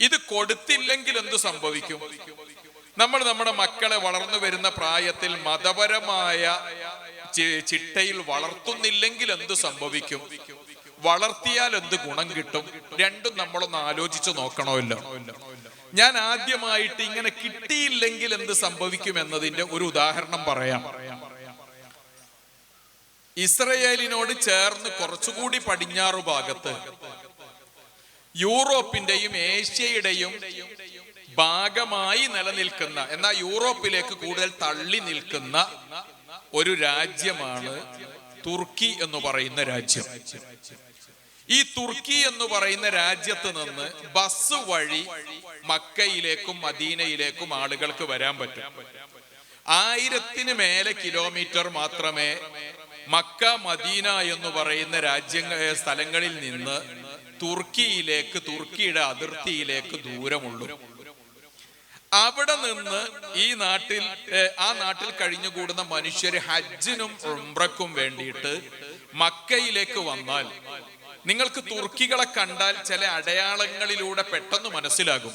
ഇത് കൊടുത്തില്ലെങ്കിൽ എന്തു സംഭവിക്കും? നമ്മൾ നമ്മുടെ മക്കളെ വളർന്നു വരുന്ന പ്രായത്തിൽ മതപരമായ ചിട്ടയിൽ വളർത്തുന്നില്ലെങ്കിൽ എന്തു സംഭവിക്കും? വളർത്തിയാൽ എന്ത് ഗുണം കിട്ടും? രണ്ടും നമ്മളൊന്ന് ആലോചിച്ചു നോക്കണമല്ലോ. ഞാൻ ആദ്യമായിട്ട് ഇങ്ങനെ കിട്ടിയില്ലെങ്കിൽ എന്ത് സംഭവിക്കും എന്നതിന്റെ ഒരു ഉദാഹരണം പറയാം. ഇസ്രയേലിനോട് ചേർന്ന് കുറച്ചുകൂടി പടിഞ്ഞാറു ഭാഗത്ത് യൂറോപ്പിന്റെയും ഏഷ്യയുടെയും ഭാഗമായി നിലനിൽക്കുന്ന, എന്നാൽ യൂറോപ്പിലേക്ക് കൂടുതൽ തള്ളി നിൽക്കുന്ന ഒരു രാജ്യമാണ് തുർക്കി എന്ന് പറയുന്ന രാജ്യം. ഈ തുർക്കി എന്ന് പറയുന്ന രാജ്യത്ത് നിന്ന് ബസ് വഴി മക്കയിലേക്കും മദീനയിലേക്കും ആളുകൾക്ക് വരാൻ പറ്റും. 1000 മേലെ കിലോമീറ്റർ മാത്രമേ മക്ക മദീന എന്ന് പറയുന്ന സ്ഥലങ്ങളിൽ നിന്ന് തുർക്കിയിലേക്ക്, തുർക്കിയുടെ അതിർത്തിയിലേക്ക് ദൂരമുള്ളൂ. അവിടെ നിന്ന് ആ നാട്ടിൽ കഴിഞ്ഞുകൂടുന്ന മനുഷ്യർ ഹജ്ജിനും ഉംറയ്ക്കും വേണ്ടിയിട്ട് മക്കയിലേക്ക് വന്നാൽ നിങ്ങൾക്ക് തുർക്കികളെ കണ്ടാൽ ചില അടയാളങ്ങളിലൂടെ പെട്ടെന്ന് മനസ്സിലാകും.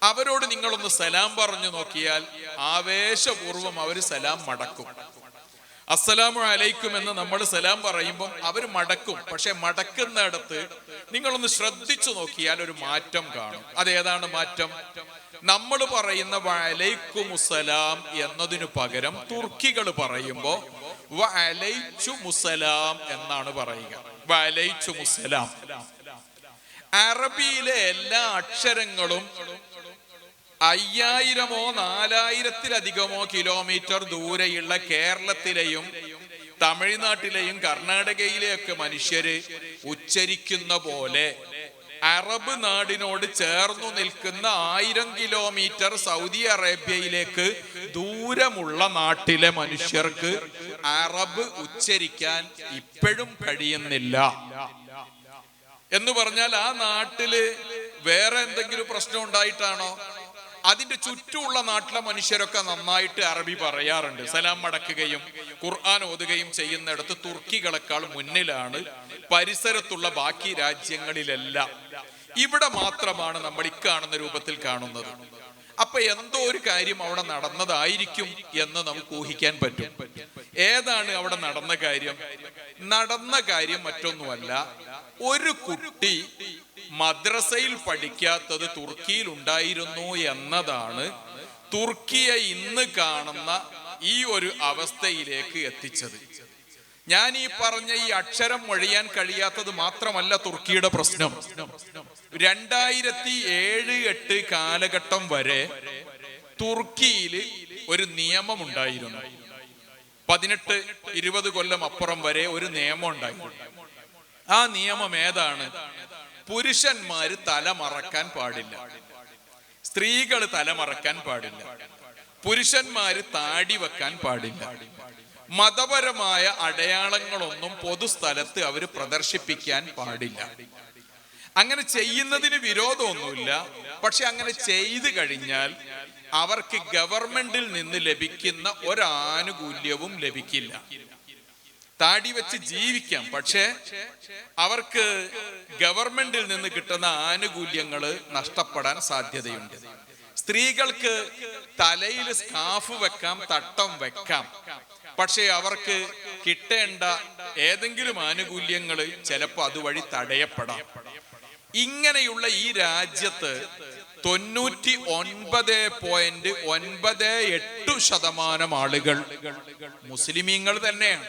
അവരോട് നിങ്ങളൊന്ന് സലാം പറഞ്ഞു നോക്കിയാൽ ആവേശപൂർവം അവർ സലാം മടക്കും. അസ്സലാമു അലൈക്കും എന്ന് നമ്മൾ സലാം പറയുമ്പോൾ അവർ മടക്കും. പക്ഷെ മടക്കുന്നിടത്ത് നിങ്ങളൊന്ന് ശ്രദ്ധിച്ചു നോക്കിയാൽ ഒരു മാറ്റം കാണും. അതേതാണ് മാറ്റം? നമ്മൾ പറയുന്ന വഅലൈക്കുമുസ്സലാം എന്നതിനു പകരം തുർക്കികൾ പറയുമ്പോ വഅലൈക്കുമുസ്സലാം എന്നാണ് പറയുക. വഅലൈക്കുമുസ്സലാം. അറബിയിലെ എല്ലാ അക്ഷരങ്ങളും 5000-ഓ 4000-ത്തിലധികമോ കിലോമീറ്റർ ദൂരെയുള്ള കേരളത്തിലെയും തമിഴ്നാട്ടിലെയും കർണാടകയിലെയൊക്കെ മനുഷ്യര് ഉച്ചരിക്കുന്ന പോലെ അറബ് നാടിനോട് ചേർന്നു നിൽക്കുന്ന 1000 കിലോമീറ്റർ സൗദി അറേബ്യയിലേക്ക് ദൂരമുള്ള നാട്ടിലെ മനുഷ്യർക്ക് അറബ് ഉച്ചരിക്കാൻ ഇപ്പോഴും കഴിയുന്നില്ല. എന്ന് പറഞ്ഞാൽ ആ നാട്ടില് വേറെ എന്തെങ്കിലും പ്രശ്നം ഉണ്ടായിട്ടാണോ? അതിന്റെ ചുറ്റുമുള്ള നാട്ടിലെ മനുഷ്യരൊക്കെ നന്നായിട്ട് അറബി പറയാറുണ്ട്. സലാം മടക്കുകയും ഖുർആൻ ഓതുകയും ചെയ്യുന്നിടത്ത് തുർക്കികളെക്കാൾ മുന്നിലാണ് പരിസരത്തുള്ള ബാക്കി രാജ്യങ്ങളിലെല്ലാം. ഇവിടെ മാത്രമാണ് നമ്മൾ ഇക്കാണുന്ന രൂപത്തിൽ കാണുന്നത്. അപ്പൊ എന്തോ ഒരു കാര്യം അവിടെ നടന്നതായിരിക്കും എന്ന് നമുക്ക് ഊഹിക്കാൻ പറ്റും. ഏതാണ് അവിടെ നടന്ന കാര്യം? നടന്ന കാര്യം മറ്റൊന്നുമല്ല, ഒരു കുട്ടി മദ്രസയിൽ പഠിക്കാത്തത് തുർക്കിയിൽ ഉണ്ടായിരുന്നു എന്നതാണ് തുർക്കിയെ ഇന്ന് കാണുന്ന ഈ ഒരു അവസ്ഥയിലേക്ക് എത്തിച്ചത്. ഞാൻ ഈ പറഞ്ഞ ഈ അക്ഷരം മൊഴിയാൻ കഴിയാത്തത് മാത്രമല്ല തുർക്കിയുടെ പ്രശ്നം. 2007-8 കാലഘട്ടം വരെ തുർക്കിയിൽ ഒരു നിയമം ഉണ്ടായിരുന്നു. 18-20 കൊല്ലം അപ്പുറം വരെ ഒരു നിയമം ഉണ്ടായിരുന്നു. ആ നിയമം ഏതാണ്? പുരുഷന്മാര് തലമറക്കാൻ പാടില്ല, സ്ത്രീകൾ തലമറക്കാൻ പാടില്ല, പുരുഷന്മാര് താടി വെക്കാൻ പാടില്ല, മതപരമായ അടയാളങ്ങളൊന്നും പൊതുസ്ഥലത്ത് അവര് പ്രദർശിപ്പിക്കാൻ പാടില്ല. അങ്ങനെ ചെയ്യുന്നതിന് വിരോധമൊന്നുമില്ല. പക്ഷെ അങ്ങനെ ചെയ്തു കഴിഞ്ഞാൽ അവർക്ക് ഗവൺമെന്റിൽ നിന്ന് ലഭിക്കുന്ന ഒരാനുകൂല്യവും ലഭിക്കില്ല. താടി വെച്ച് ജീവിക്കാം, പക്ഷെ അവർക്ക് ഗവൺമെന്റിൽ നിന്ന് കിട്ടുന്ന ആനുകൂല്യങ്ങൾ നഷ്ടപ്പെടാൻ സാധ്യതയുണ്ട്. സ്ത്രീകൾക്ക് തലയിൽ സ്കാർഫ് വെക്കാം, തട്ടം വെക്കാം, പക്ഷെ അവർക്ക് കിട്ടേണ്ട ഏതെങ്കിലും ആനുകൂല്യങ്ങൾ ചിലപ്പോൾ അതുവഴി തടയപ്പെടാം. ഇങ്ങനെയുള്ള ഈ രാജ്യത്ത് 99.98% ആളുകൾ മുസ്ലിമീങ്ങൾ തന്നെയാണ്.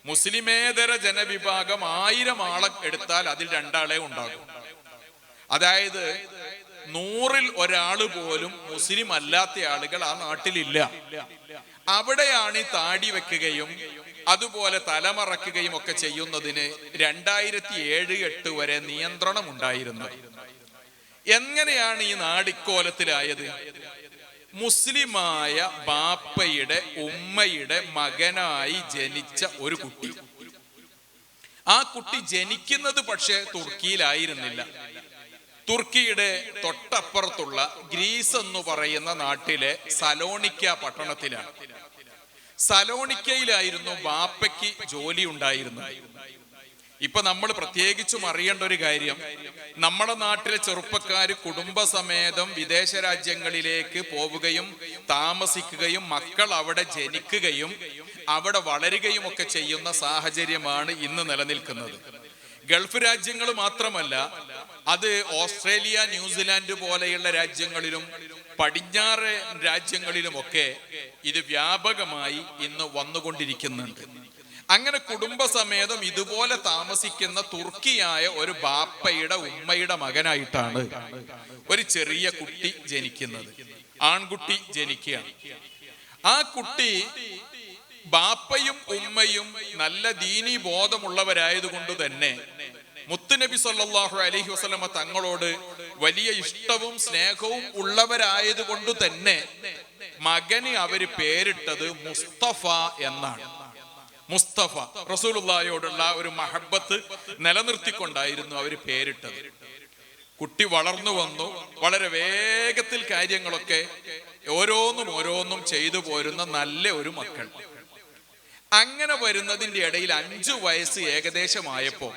മുസ്ലിമേതര ജനവിഭാഗം 1000 ആളെ എടുത്താൽ അതിൽ 2 ആളെ ഉണ്ടാകും. അതായത് 100-ൽ 1 പോലും മുസ്ലിം അല്ലാത്ത ആളുകൾ ആ നാട്ടിലില്ല. അവിടെയാണ് ഈ താടി വെക്കുകയും അതുപോലെ തലമറക്കുകയും ഒക്കെ ചെയ്യുന്നതിന് 2007-8 വരെ നിയന്ത്രണം ഉണ്ടായിരുന്നു. എങ്ങനെയാണ് ഈ നാടിക്കോലത്തിലായത്? മുസ്ലിമായ ബാപ്പയുടെ ഉമ്മയുടെ മകനായി ജനിച്ച ഒരു കുട്ടി. ആ കുട്ടി ജനിക്കുന്നത് പക്ഷെ തുർക്കിയിലായിരുന്നില്ല. തുർക്കിയുടെ തൊട്ടപ്പുറത്തുള്ള ഗ്രീസ് എന്ന് പറയുന്ന നാട്ടിലെ സലോണിക്ക പട്ടണത്തിലാണ്. സലോണിക്കയിലായിരുന്നു ബാപ്പയ്ക്ക് ജോലി ഉണ്ടായിരുന്നത്. ഇപ്പൊ നമ്മൾ പ്രത്യേകിച്ചും അറിയേണ്ട ഒരു കാര്യം, നമ്മുടെ നാട്ടിലെ ചെറുപ്പക്കാര് കുടുംബസമേതം വിദേശ രാജ്യങ്ങളിലേക്ക് പോവുകയും താമസിക്കുകയും മക്കൾ അവിടെ ജനിക്കുകയും അവിടെ വളരുകയും ഒക്കെ ചെയ്യുന്ന സാഹചര്യമാണ് ഇന്ന് നിലനിൽക്കുന്നത്. ഗൾഫ് രാജ്യങ്ങൾ മാത്രമല്ല, അത് ഓസ്ട്രേലിയ, ന്യൂസിലാൻഡ് പോലെയുള്ള രാജ്യങ്ങളിലും പടിഞ്ഞാറ് രാജ്യങ്ങളിലുമൊക്കെ ഇത് വ്യാപകമായി ഇന്ന് വന്നുകൊണ്ടിരിക്കുന്നുണ്ട്. അങ്ങനെ കുടുംബസമേതം ഇതുപോലെ താമസിക്കുന്ന തുർക്കിയായ ഒരു ബാപ്പയുടെ ഉമ്മയുടെ മകനായിട്ടാണ് ഒരു ചെറിയ കുട്ടി ജനിക്കുന്നത്. ആൺകുട്ടി ജനിക്കുകയാണ്. ആ കുട്ടി ബാപ്പയും ഉമ്മയും നല്ല ദീനീ ബോധമുള്ളവരായതുകൊണ്ട് തന്നെ മുത്തുനബി സല്ലല്ലാഹു അലൈഹി വസല്ലമ തങ്ങളോട് വലിയ ഇഷ്ടവും സ്നേഹവും ഉള്ളവരായതുകൊണ്ട് തന്നെ മകന് അവര് പേരിട്ടത് മുസ്തഫ എന്നാണ്. മുസ്തഫ, റസൂലുള്ളാഹിയോടുള്ള ഒരു മഹബത്ത് നിലനിർത്തിക്കൊണ്ടായിരുന്നു അവര് പേരിട്ടത്. കുട്ടി വളർന്നു വന്നു. വളരെ വേഗത്തിൽ കാര്യങ്ങളൊക്കെ ഓരോന്നും ചെയ്തു പോരുന്ന നല്ല ഒരു മക്കൾ. അങ്ങനെ വരുന്നതിന്റെ ഇടയിൽ 5 വയസ്സ് ഏകദേശമായപ്പോ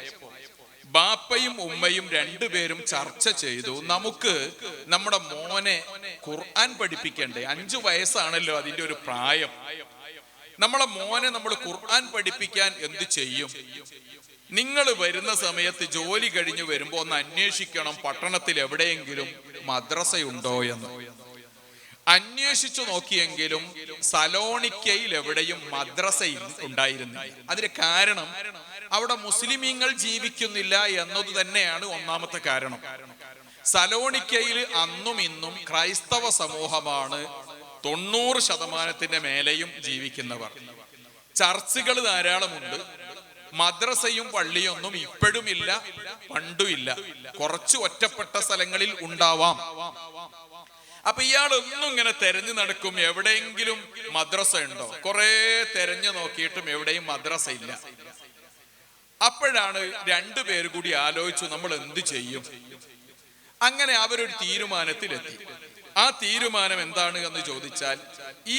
ബാപ്പയും ഉമ്മയും രണ്ടുപേരും ചർച്ച ചെയ്തു, നമുക്ക് നമ്മുടെ മോനെ ഖുർആൻ പഠിപ്പിക്കണ്ടേ? 5 വയസ്സാണല്ലോ അതിന്റെ ഒരു പ്രായം. നമ്മളെ മോനെ നമ്മൾ ഖുർആൻ പഠിപ്പിക്കാൻ എന്ത് ചെയ്യും? നിങ്ങൾ വരുന്ന സമയത്ത് ജോലി കഴിഞ്ഞു വരുമ്പോ ഒന്ന് അന്വേഷിക്കണം, പട്ടണത്തിൽ എവിടെയെങ്കിലും മദ്രസയുണ്ടോ എന്ന്. അന്വേഷിച്ചു നോക്കിയെങ്കിലും സലോണിക്കയിൽ എവിടെയും മദ്രസ ഉണ്ടായിരുന്നില്ല. അതിന് കാരണം അവിടെ മുസ്ലിമീങ്ങൾ ജീവിക്കുന്നില്ല എന്നത് തന്നെയാണ് ഒന്നാമത്തെ കാരണം. സലോണിക്കയിൽ അന്നും ഇന്നും ക്രൈസ്തവ സമൂഹമാണ് 90% മേലെയും ജീവിക്കുന്നവർ. ചർച്ചുകൾ ധാരാളമുണ്ട്. മദ്രസയും പള്ളിയൊന്നും ഇപ്പോഴും ഇല്ല, പണ്ടുമില്ല. കുറച്ച് ഒറ്റപ്പെട്ട സ്ഥലങ്ങളിൽ ഉണ്ടാവാം. അപ്പൊ ഇയാളൊന്നും ഇങ്ങനെ തെരഞ്ഞു നടക്കും, എവിടെയെങ്കിലും മദ്രസ ഉണ്ടോ? കുറെ തെരഞ്ഞു നോക്കിയിട്ടും എവിടെയും മദ്രസ ഇല്ല. അപ്പോഴാണ് രണ്ടുപേർ കൂടി ആലോചിച്ചു, നമ്മൾ എന്ത് ചെയ്യും? അങ്ങനെ അവരൊരു തീരുമാനത്തിലെത്തി. ആ തീരുമാനം എന്താണ് എന്ന് ചോദിച്ചാൽ,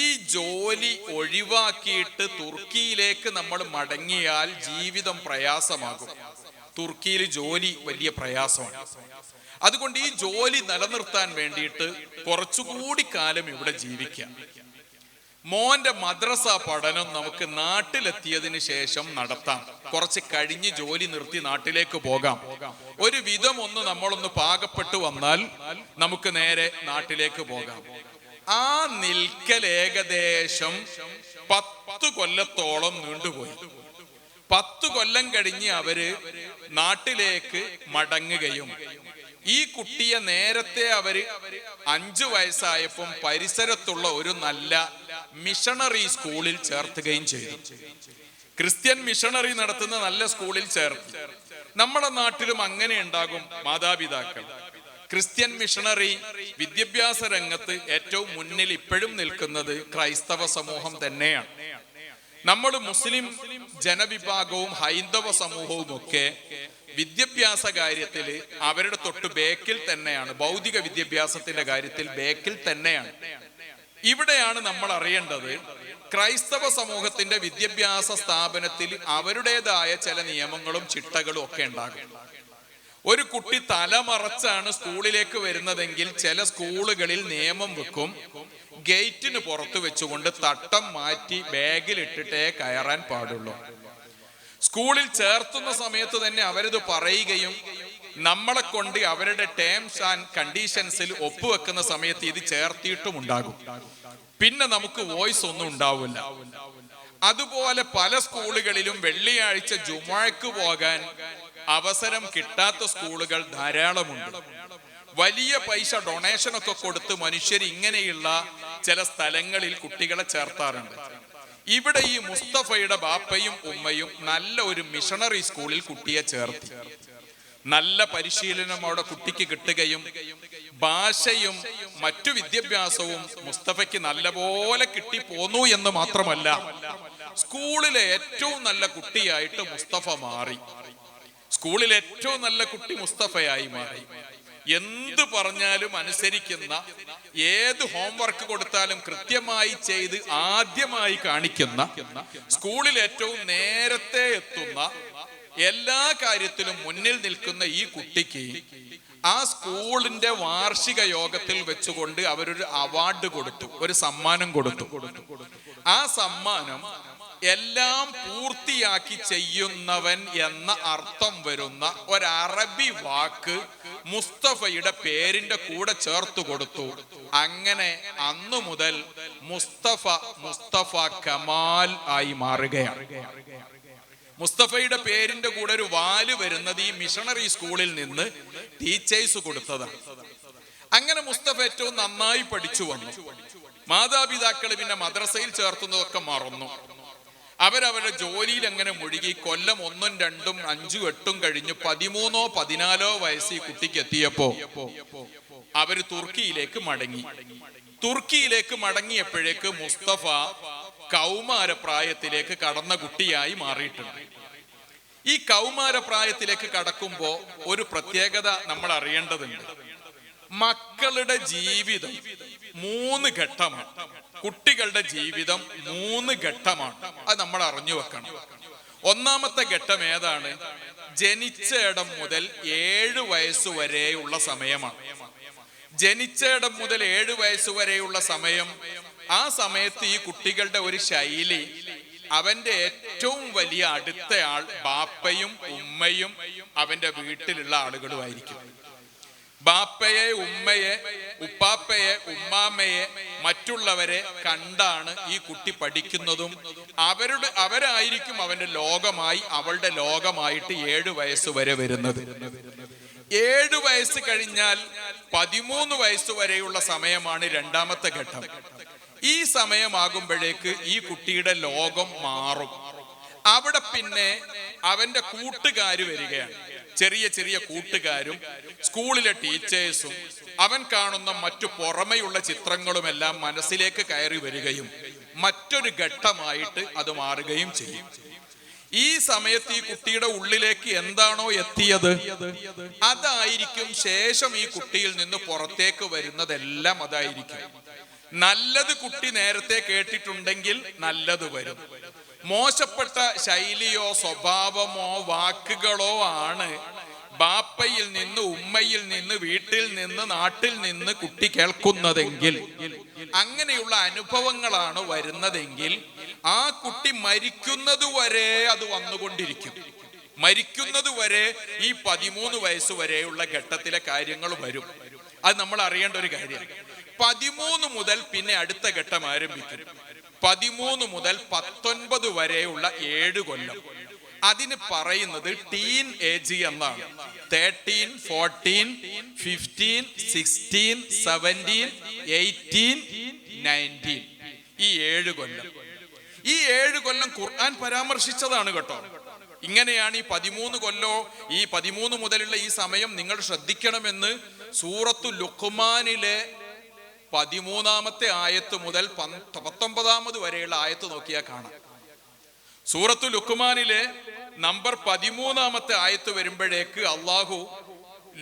ഈ ജോലി ഒഴിവാക്കിയിട്ട് തുർക്കിയിലേക്ക് നമ്മൾ മടങ്ങിയാൽ ജീവിതം പ്രയാസമാകും. തുർക്കിയിൽ ജോലി വലിയ പ്രയാസമാണ്. അതുകൊണ്ട് ഈ ജോലി നിലനിർത്താൻ വേണ്ടിയിട്ട് കുറച്ചുകൂടി കാലം ഇവിടെ ജീവിക്കാം. മോന്റെ മദ്രസ പഠനം നമുക്ക് നാട്ടിലെത്തിയതിന് ശേഷം നടത്താം. കുറച്ച് കഴിഞ്ഞ് ജോലി നിർത്തി നാട്ടിലേക്ക് പോകാം. ഒരു വിധം നമ്മളൊന്ന് പാകപ്പെട്ടു വന്നാൽ നമുക്ക് നേരെ നാട്ടിലേക്ക് പോകാം. ആ നിൽക്കൽ ഏകദേശം 10 കൊല്ലത്തോളം നീണ്ടുപോയി. 10 കൊല്ലം കഴിഞ്ഞ് അവര് നാട്ടിലേക്ക് മടങ്ങുകയും ഈ കുട്ടിയെ നേരത്തെ അവര് 5 വയസ്സായപ്പം പരിസരത്തുള്ള ഒരു നല്ല മിഷണറി സ്കൂളിൽ ചേർത്തുകയും ചെയ്തു. ക്രിസ്ത്യൻ മിഷണറി നടത്തുന്ന നല്ല സ്കൂളിൽ ചേർത്ത്. നമ്മുടെ നാട്ടിലും അങ്ങനെ ഉണ്ടാകും മാതാപിതാക്കൾ. ക്രിസ്ത്യൻ മിഷണറി വിദ്യാഭ്യാസ രംഗത്ത് ഏറ്റവും മുന്നിൽ ഇപ്പോഴും നിൽക്കുന്നത് ക്രൈസ്തവ സമൂഹം തന്നെയാണ്. നമ്മൾ മുസ്ലിം ജനവിഭാഗവും ഹൈന്ദവ സമൂഹവും ഒക്കെ വിദ്യാഭ്യാസ കാര്യത്തിൽ അവരുടെ തൊട്ട് ബേക്കിൽ തന്നെയാണ്. ഭൗതിക വിദ്യാഭ്യാസത്തിന്റെ കാര്യത്തിൽ ബേക്കിൽ തന്നെയാണ്. ഇവിടെയാണ് നമ്മൾ അറിയേണ്ടത്, ക്രൈസ്തവ സമൂഹത്തിന്റെ വിദ്യാഭ്യാസ സ്ഥാപനത്തിൽ അവരുടേതായ ചില നിയമങ്ങളും ചിട്ടകളും ഒക്കെ ഉണ്ടാകും. ഒരു കുട്ടി തലമറച്ചാണ് സ്കൂളിലേക്ക് വരുന്നതെങ്കിൽ ചില സ്കൂളുകളിൽ നിയമം വെക്കും, ഗേറ്റിന് പുറത്ത് വെച്ചുകൊണ്ട് തട്ടം മാറ്റി ബാഗിലിട്ടിട്ടേ കയറാൻ പാടുള്ളൂ. സ്കൂളിൽ ചേർത്തുന്ന സമയത്ത് തന്നെ അവരിത് പറയുകയും നമ്മളെ കൊണ്ട് അവരുടെ ടേംസ് ആൻഡ് കണ്ടീഷൻസിൽ ഒപ്പുവെക്കുന്ന സമയത്ത് ഇത് ചേർത്തിയിട്ടും ഉണ്ടാകും. പിന്നെ നമുക്ക് വോയിസ് ഒന്നും ഉണ്ടാവില്ല. അതുപോലെ പല സ്കൂളുകളിലും വെള്ളിയാഴ്ച ജുമുഅക്ക് പോകാൻ അവസരം കിട്ടാത്ത സ്കൂളുകൾ ധാരാളമുണ്ട്. വലിയ പൈസ ഡൊണേഷൻ ഒക്കെ കൊടുത്ത് മനുഷ്യർ ഇങ്ങനെയുള്ള ചില സ്ഥലങ്ങളിൽ കുട്ടികളെ ചേർത്താറുണ്ട്. ഇവിടെ ഈ മുസ്തഫയുടെ ബാപ്പയും ഉമ്മയും നല്ല ഒരു മിഷണറി സ്കൂളിൽ കുട്ടിയെ ചേർത്തി. നല്ല പരിശീലനം അവിടെ കുട്ടിക്ക് കിട്ടുകയും ഭാഷയും മറ്റു വിദ്യാഭ്യാസവും മുസ്തഫയ്ക്ക് നല്ലപോലെ കിട്ടിപ്പോന്നു എന്ന് മാത്രമല്ല, സ്കൂളിലെ ഏറ്റവും നല്ല കുട്ടിയായിട്ട് മുസ്തഫ മാറി. സ്കൂളിലെ ഏറ്റവും നല്ല കുട്ടി മുസ്തഫയായി മാറി. എന്ത് പറഞ്ഞാലും അനുസരിക്കുന്ന, ഏത് ഹോംവർക്ക് കൊടുത്താലും കൃത്യമായി ചെയ്ത് ആദ്യമായി കാണിക്കുന്ന, സ്കൂളിൽ ഏറ്റവും നേരത്തെ എത്തുന്ന, എല്ലാ കാര്യത്തിലും മുന്നിൽ നിൽക്കുന്ന ഈ കുട്ടിക്ക് ആ സ്കൂളിന്റെ വാർഷിക യോഗത്തിൽ വെച്ചുകൊണ്ട് അവരൊരു അവാർഡ് കൊടുത്തു, ഒരു സമ്മാനം കൊടുത്തു. ആ സമ്മാനം എല്ലാം പൂർത്തിയാക്കി ചെയ്യുന്നവൻ എന്ന അർത്ഥം വരുന്ന ഒരു അറബി വാക്ക് മുസ്തഫയുടെ പേരിന്റെ കൂടെ ചേർത്ത് കൊടുത്തു. അങ്ങനെ അന്നു മുതൽ മുസ്തഫ കമാൽ ആയി മാറുകയാണ്. മുസ്തഫയുടെ പേരിന്റെ കൂടെ ഒരു വാല് വരുന്നത് ഈ മിഷണറി സ്കൂളിൽ നിന്ന് ടീച്ചേഴ്സ് കൊടുത്തതാണ്. അങ്ങനെ മുസ്തഫ ഏറ്റവും നന്നായി പഠിച്ചു വന്നു. മാതാപിതാക്കൾ പിന്നെ മദ്രസയിൽ ചേർത്തുന്നതൊക്കെ മറന്നു. അവരവരുടെ ജോലിയിൽ അങ്ങനെ മുഴുകി. കൊല്ലം 1, 2, 5, 8 കഴിഞ്ഞ് 13, 14 വയസ്സ് ഈ കുട്ടിക്ക് എത്തിയപ്പോ അവര് തുർക്കിയിലേക്ക് മടങ്ങി. തുർക്കിയിലേക്ക് മടങ്ങിയപ്പോഴേക്ക് മുസ്തഫ കൗമാരപ്രായത്തിലേക്ക് കടന്ന കുട്ടിയായി മാറിയിട്ടുണ്ട്. ഈ കൗമാരപ്രായത്തിലേക്ക് കടക്കുമ്പോ ഒരു പ്രത്യേകത നമ്മൾ അറിയേണ്ടതുണ്ട്. മക്കളുടെ ജീവിതം 3 ഘട്ടമാണ്. കുട്ടികളുടെ ജീവിതം 3 ഘട്ടമാണ്. അത് നമ്മൾ അറിഞ്ഞു വെക്കണം. ഒന്നാമത്തെ ഘട്ടം ഏതാണ്? ജനിച്ച ഇടം മുതൽ 7 വയസ്സ് വരെയുള്ള സമയമാണ്. ജനിച്ച ഇടം മുതൽ 7 വയസ്സ് വരെയുള്ള സമയം. ആ സമയത്ത് ഈ കുട്ടികളുടെ ഒരു ശൈലി, അവന്റെ ഏറ്റവും വലിയ അടുത്തയാൾ ബാപ്പയും ഉമ്മയും അവന്റെ വീട്ടിലുള്ള ആളുകളുമായിരിക്കും. ബാപ്പയെ, ഉമ്മയെ, ഉപ്പാപ്പയെ, ഉമ്മാമ്മയെ, മറ്റുള്ളവരെ കണ്ടാണ് ഈ കുട്ടി പഠിക്കുന്നതും. അവരായിരിക്കും അവന്റെ ലോകമായി, അവളുടെ ലോകമായിട്ട് 7 വയസ്സ് വരെ വരുന്നത്. 7 വയസ്സ് കഴിഞ്ഞാൽ 13 വയസ്സ് വരെയുള്ള സമയമാണ് രണ്ടാമത്തെ ഘട്ടം. ഈ സമയമാകുമ്പോഴേക്ക് ഈ കുട്ടിയുടെ ലോകം മാറും. അവിടെ പിന്നെ അവന്റെ കൂട്ടുകാര് വരികയാണ്. ചെറിയ ചെറിയ കൂട്ടുകാരും സ്കൂളിലെ ടീച്ചേഴ്സും അവൻ കാണുന്ന മറ്റു പുറമെയുള്ള ചിത്രങ്ങളുമെല്ലാം മനസ്സിലേക്ക് കയറി വരികയും മറ്റൊരു ഘട്ടമായിട്ട് അത് മാറുകയും ചെയ്യും. ഈ സമയത്ത് ഈ കുട്ടിയുടെ ഉള്ളിലേക്ക് എന്താണോ എത്തിയത് അതായിരിക്കും ശേഷം ഈ കുട്ടിയിൽ നിന്ന് പുറത്തേക്ക് വരുന്നതെല്ലാം അതായിരിക്കും. നല്ലത് കുട്ടി നേരത്തെ കേട്ടിട്ടുണ്ടെങ്കിൽ നല്ലത് വരും. മോശപ്പെട്ട ശൈലിയോ സ്വഭാവമോ വാക്കുകളോ ആണ് ബാപ്പയിൽ നിന്ന്, ഉമ്മയിൽ നിന്ന്, വീട്ടിൽ നിന്ന്, നാട്ടിൽ നിന്ന് കുട്ടി കേൾക്കുന്നതെങ്കിൽ, അങ്ങനെയുള്ള അനുഭവങ്ങളാണ് വരുന്നതെങ്കിൽ ആ കുട്ടി മരിക്കുന്നത് വരെ അത് വന്നുകൊണ്ടിരിക്കും. മരിക്കുന്നത് വരെ ഈ 13 വയസ്സ് വരെയുള്ള ഘട്ടത്തിലെ കാര്യങ്ങൾ വരും. അത് നമ്മൾ അറിയേണ്ട ഒരു കാര്യമാണ്. 13 മുതൽ പിന്നെ അടുത്ത ഘട്ടം ആരംഭിക്കും. 13 മുതൽ 19 വരെയുള്ള 7 കൊല്ലം. അതിന് പറയുന്നത് ടീൻ ഏജ് എന്നാണ്. 13, 14, 15, 16, 17, 18, 19. ഈ 7 കൊല്ലം. ഈ 7 കൊല്ലം ഖുർആൻ പരാമർശിച്ചതാണ് കേട്ടോ. ഇങ്ങനെയാണ് ഈ 13 കൊല്ലോ, ഈ 13 മുതലുള്ള ഈ സമയം നിങ്ങൾ ശ്രദ്ധിക്കണമെന്ന് സൂറത്തു ലുഖ്മാനിലെ 13-ാമത്തെ ആയത്ത് മുതൽ 19-ാമത് വരെയുള്ള ആയത്ത് നോക്കിയാൽ കാണാം. സൂറത്തു ലുഖ്മാനിലെ നമ്പർ 13-ാമത്തെ ആയത്ത് വരുമ്പോഴേക്ക് അള്ളാഹു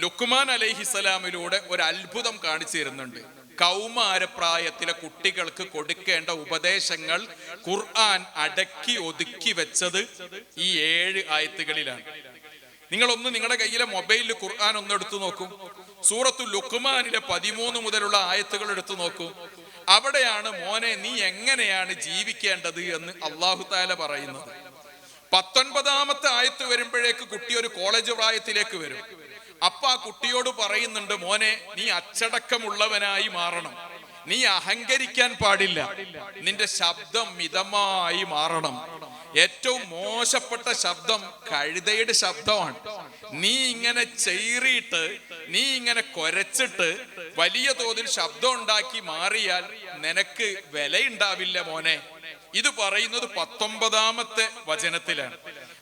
ലുഖ്മാൻ അലൈഹിസ്സലാമിലൂടെ ഒരു അത്ഭുതം കാണിച്ചു തരുന്നുണ്ട്. കൗമാരപ്രായത്തിലെ കുട്ടികൾക്ക് കൊടുക്കേണ്ട ഉപദേശങ്ങൾ ഖുർആൻ അടക്കി ഒതുക്കി വെച്ചത് ഈ 7 ആയത്തുകളിലാണ്. നിങ്ങളൊന്ന് നിങ്ങളുടെ കയ്യിലെ മൊബൈലിൽ ഖുർആൻ ഒന്ന് എടുത്തു നോക്കൂ. സൂറത്തു ലുഖ്മാനിലെ 13 മുതലുള്ള ആയത്തുകൾ എടുത്തു നോക്കൂ. അവിടെയാണ് മോനെ നീ എങ്ങനെയാണ് ജീവിക്കേണ്ടത് എന്ന് അല്ലാഹു തആല പറയുന്നത്. 19-ാമത്തെ ആയത്ത് വരുമ്പോഴേക്ക് കുട്ടി ഒരു കോളേജ് പ്രായത്തിലേക്ക് വരും. അപ്പൊ ആ കുട്ടിയോട് പറയുന്നുണ്ട്, മോനെ നീ അച്ചടക്കമുള്ളവനായി മാറണം, നീ അഹങ്കരിക്കാൻ പാടില്ല, നിന്റെ ശബ്ദം മിതമായി മാറണം. ഏറ്റവും മോശപ്പെട്ട ശബ്ദം കഴുതയുടെ ശബ്ദമാണ്. നീ ഇങ്ങനെ ചീറിയിട്ട്, നീ ഇങ്ങനെ കൊരച്ചിട്ട് വലിയ തോതിൽ ശബ്ദം ഉണ്ടാക്കി മാറിയാൽ നിനക്ക് വിലയുണ്ടാവില്ല മോനെ. ഇത് പറയുന്നത് 19-ാമത്തെ വചനത്തിലാണ്.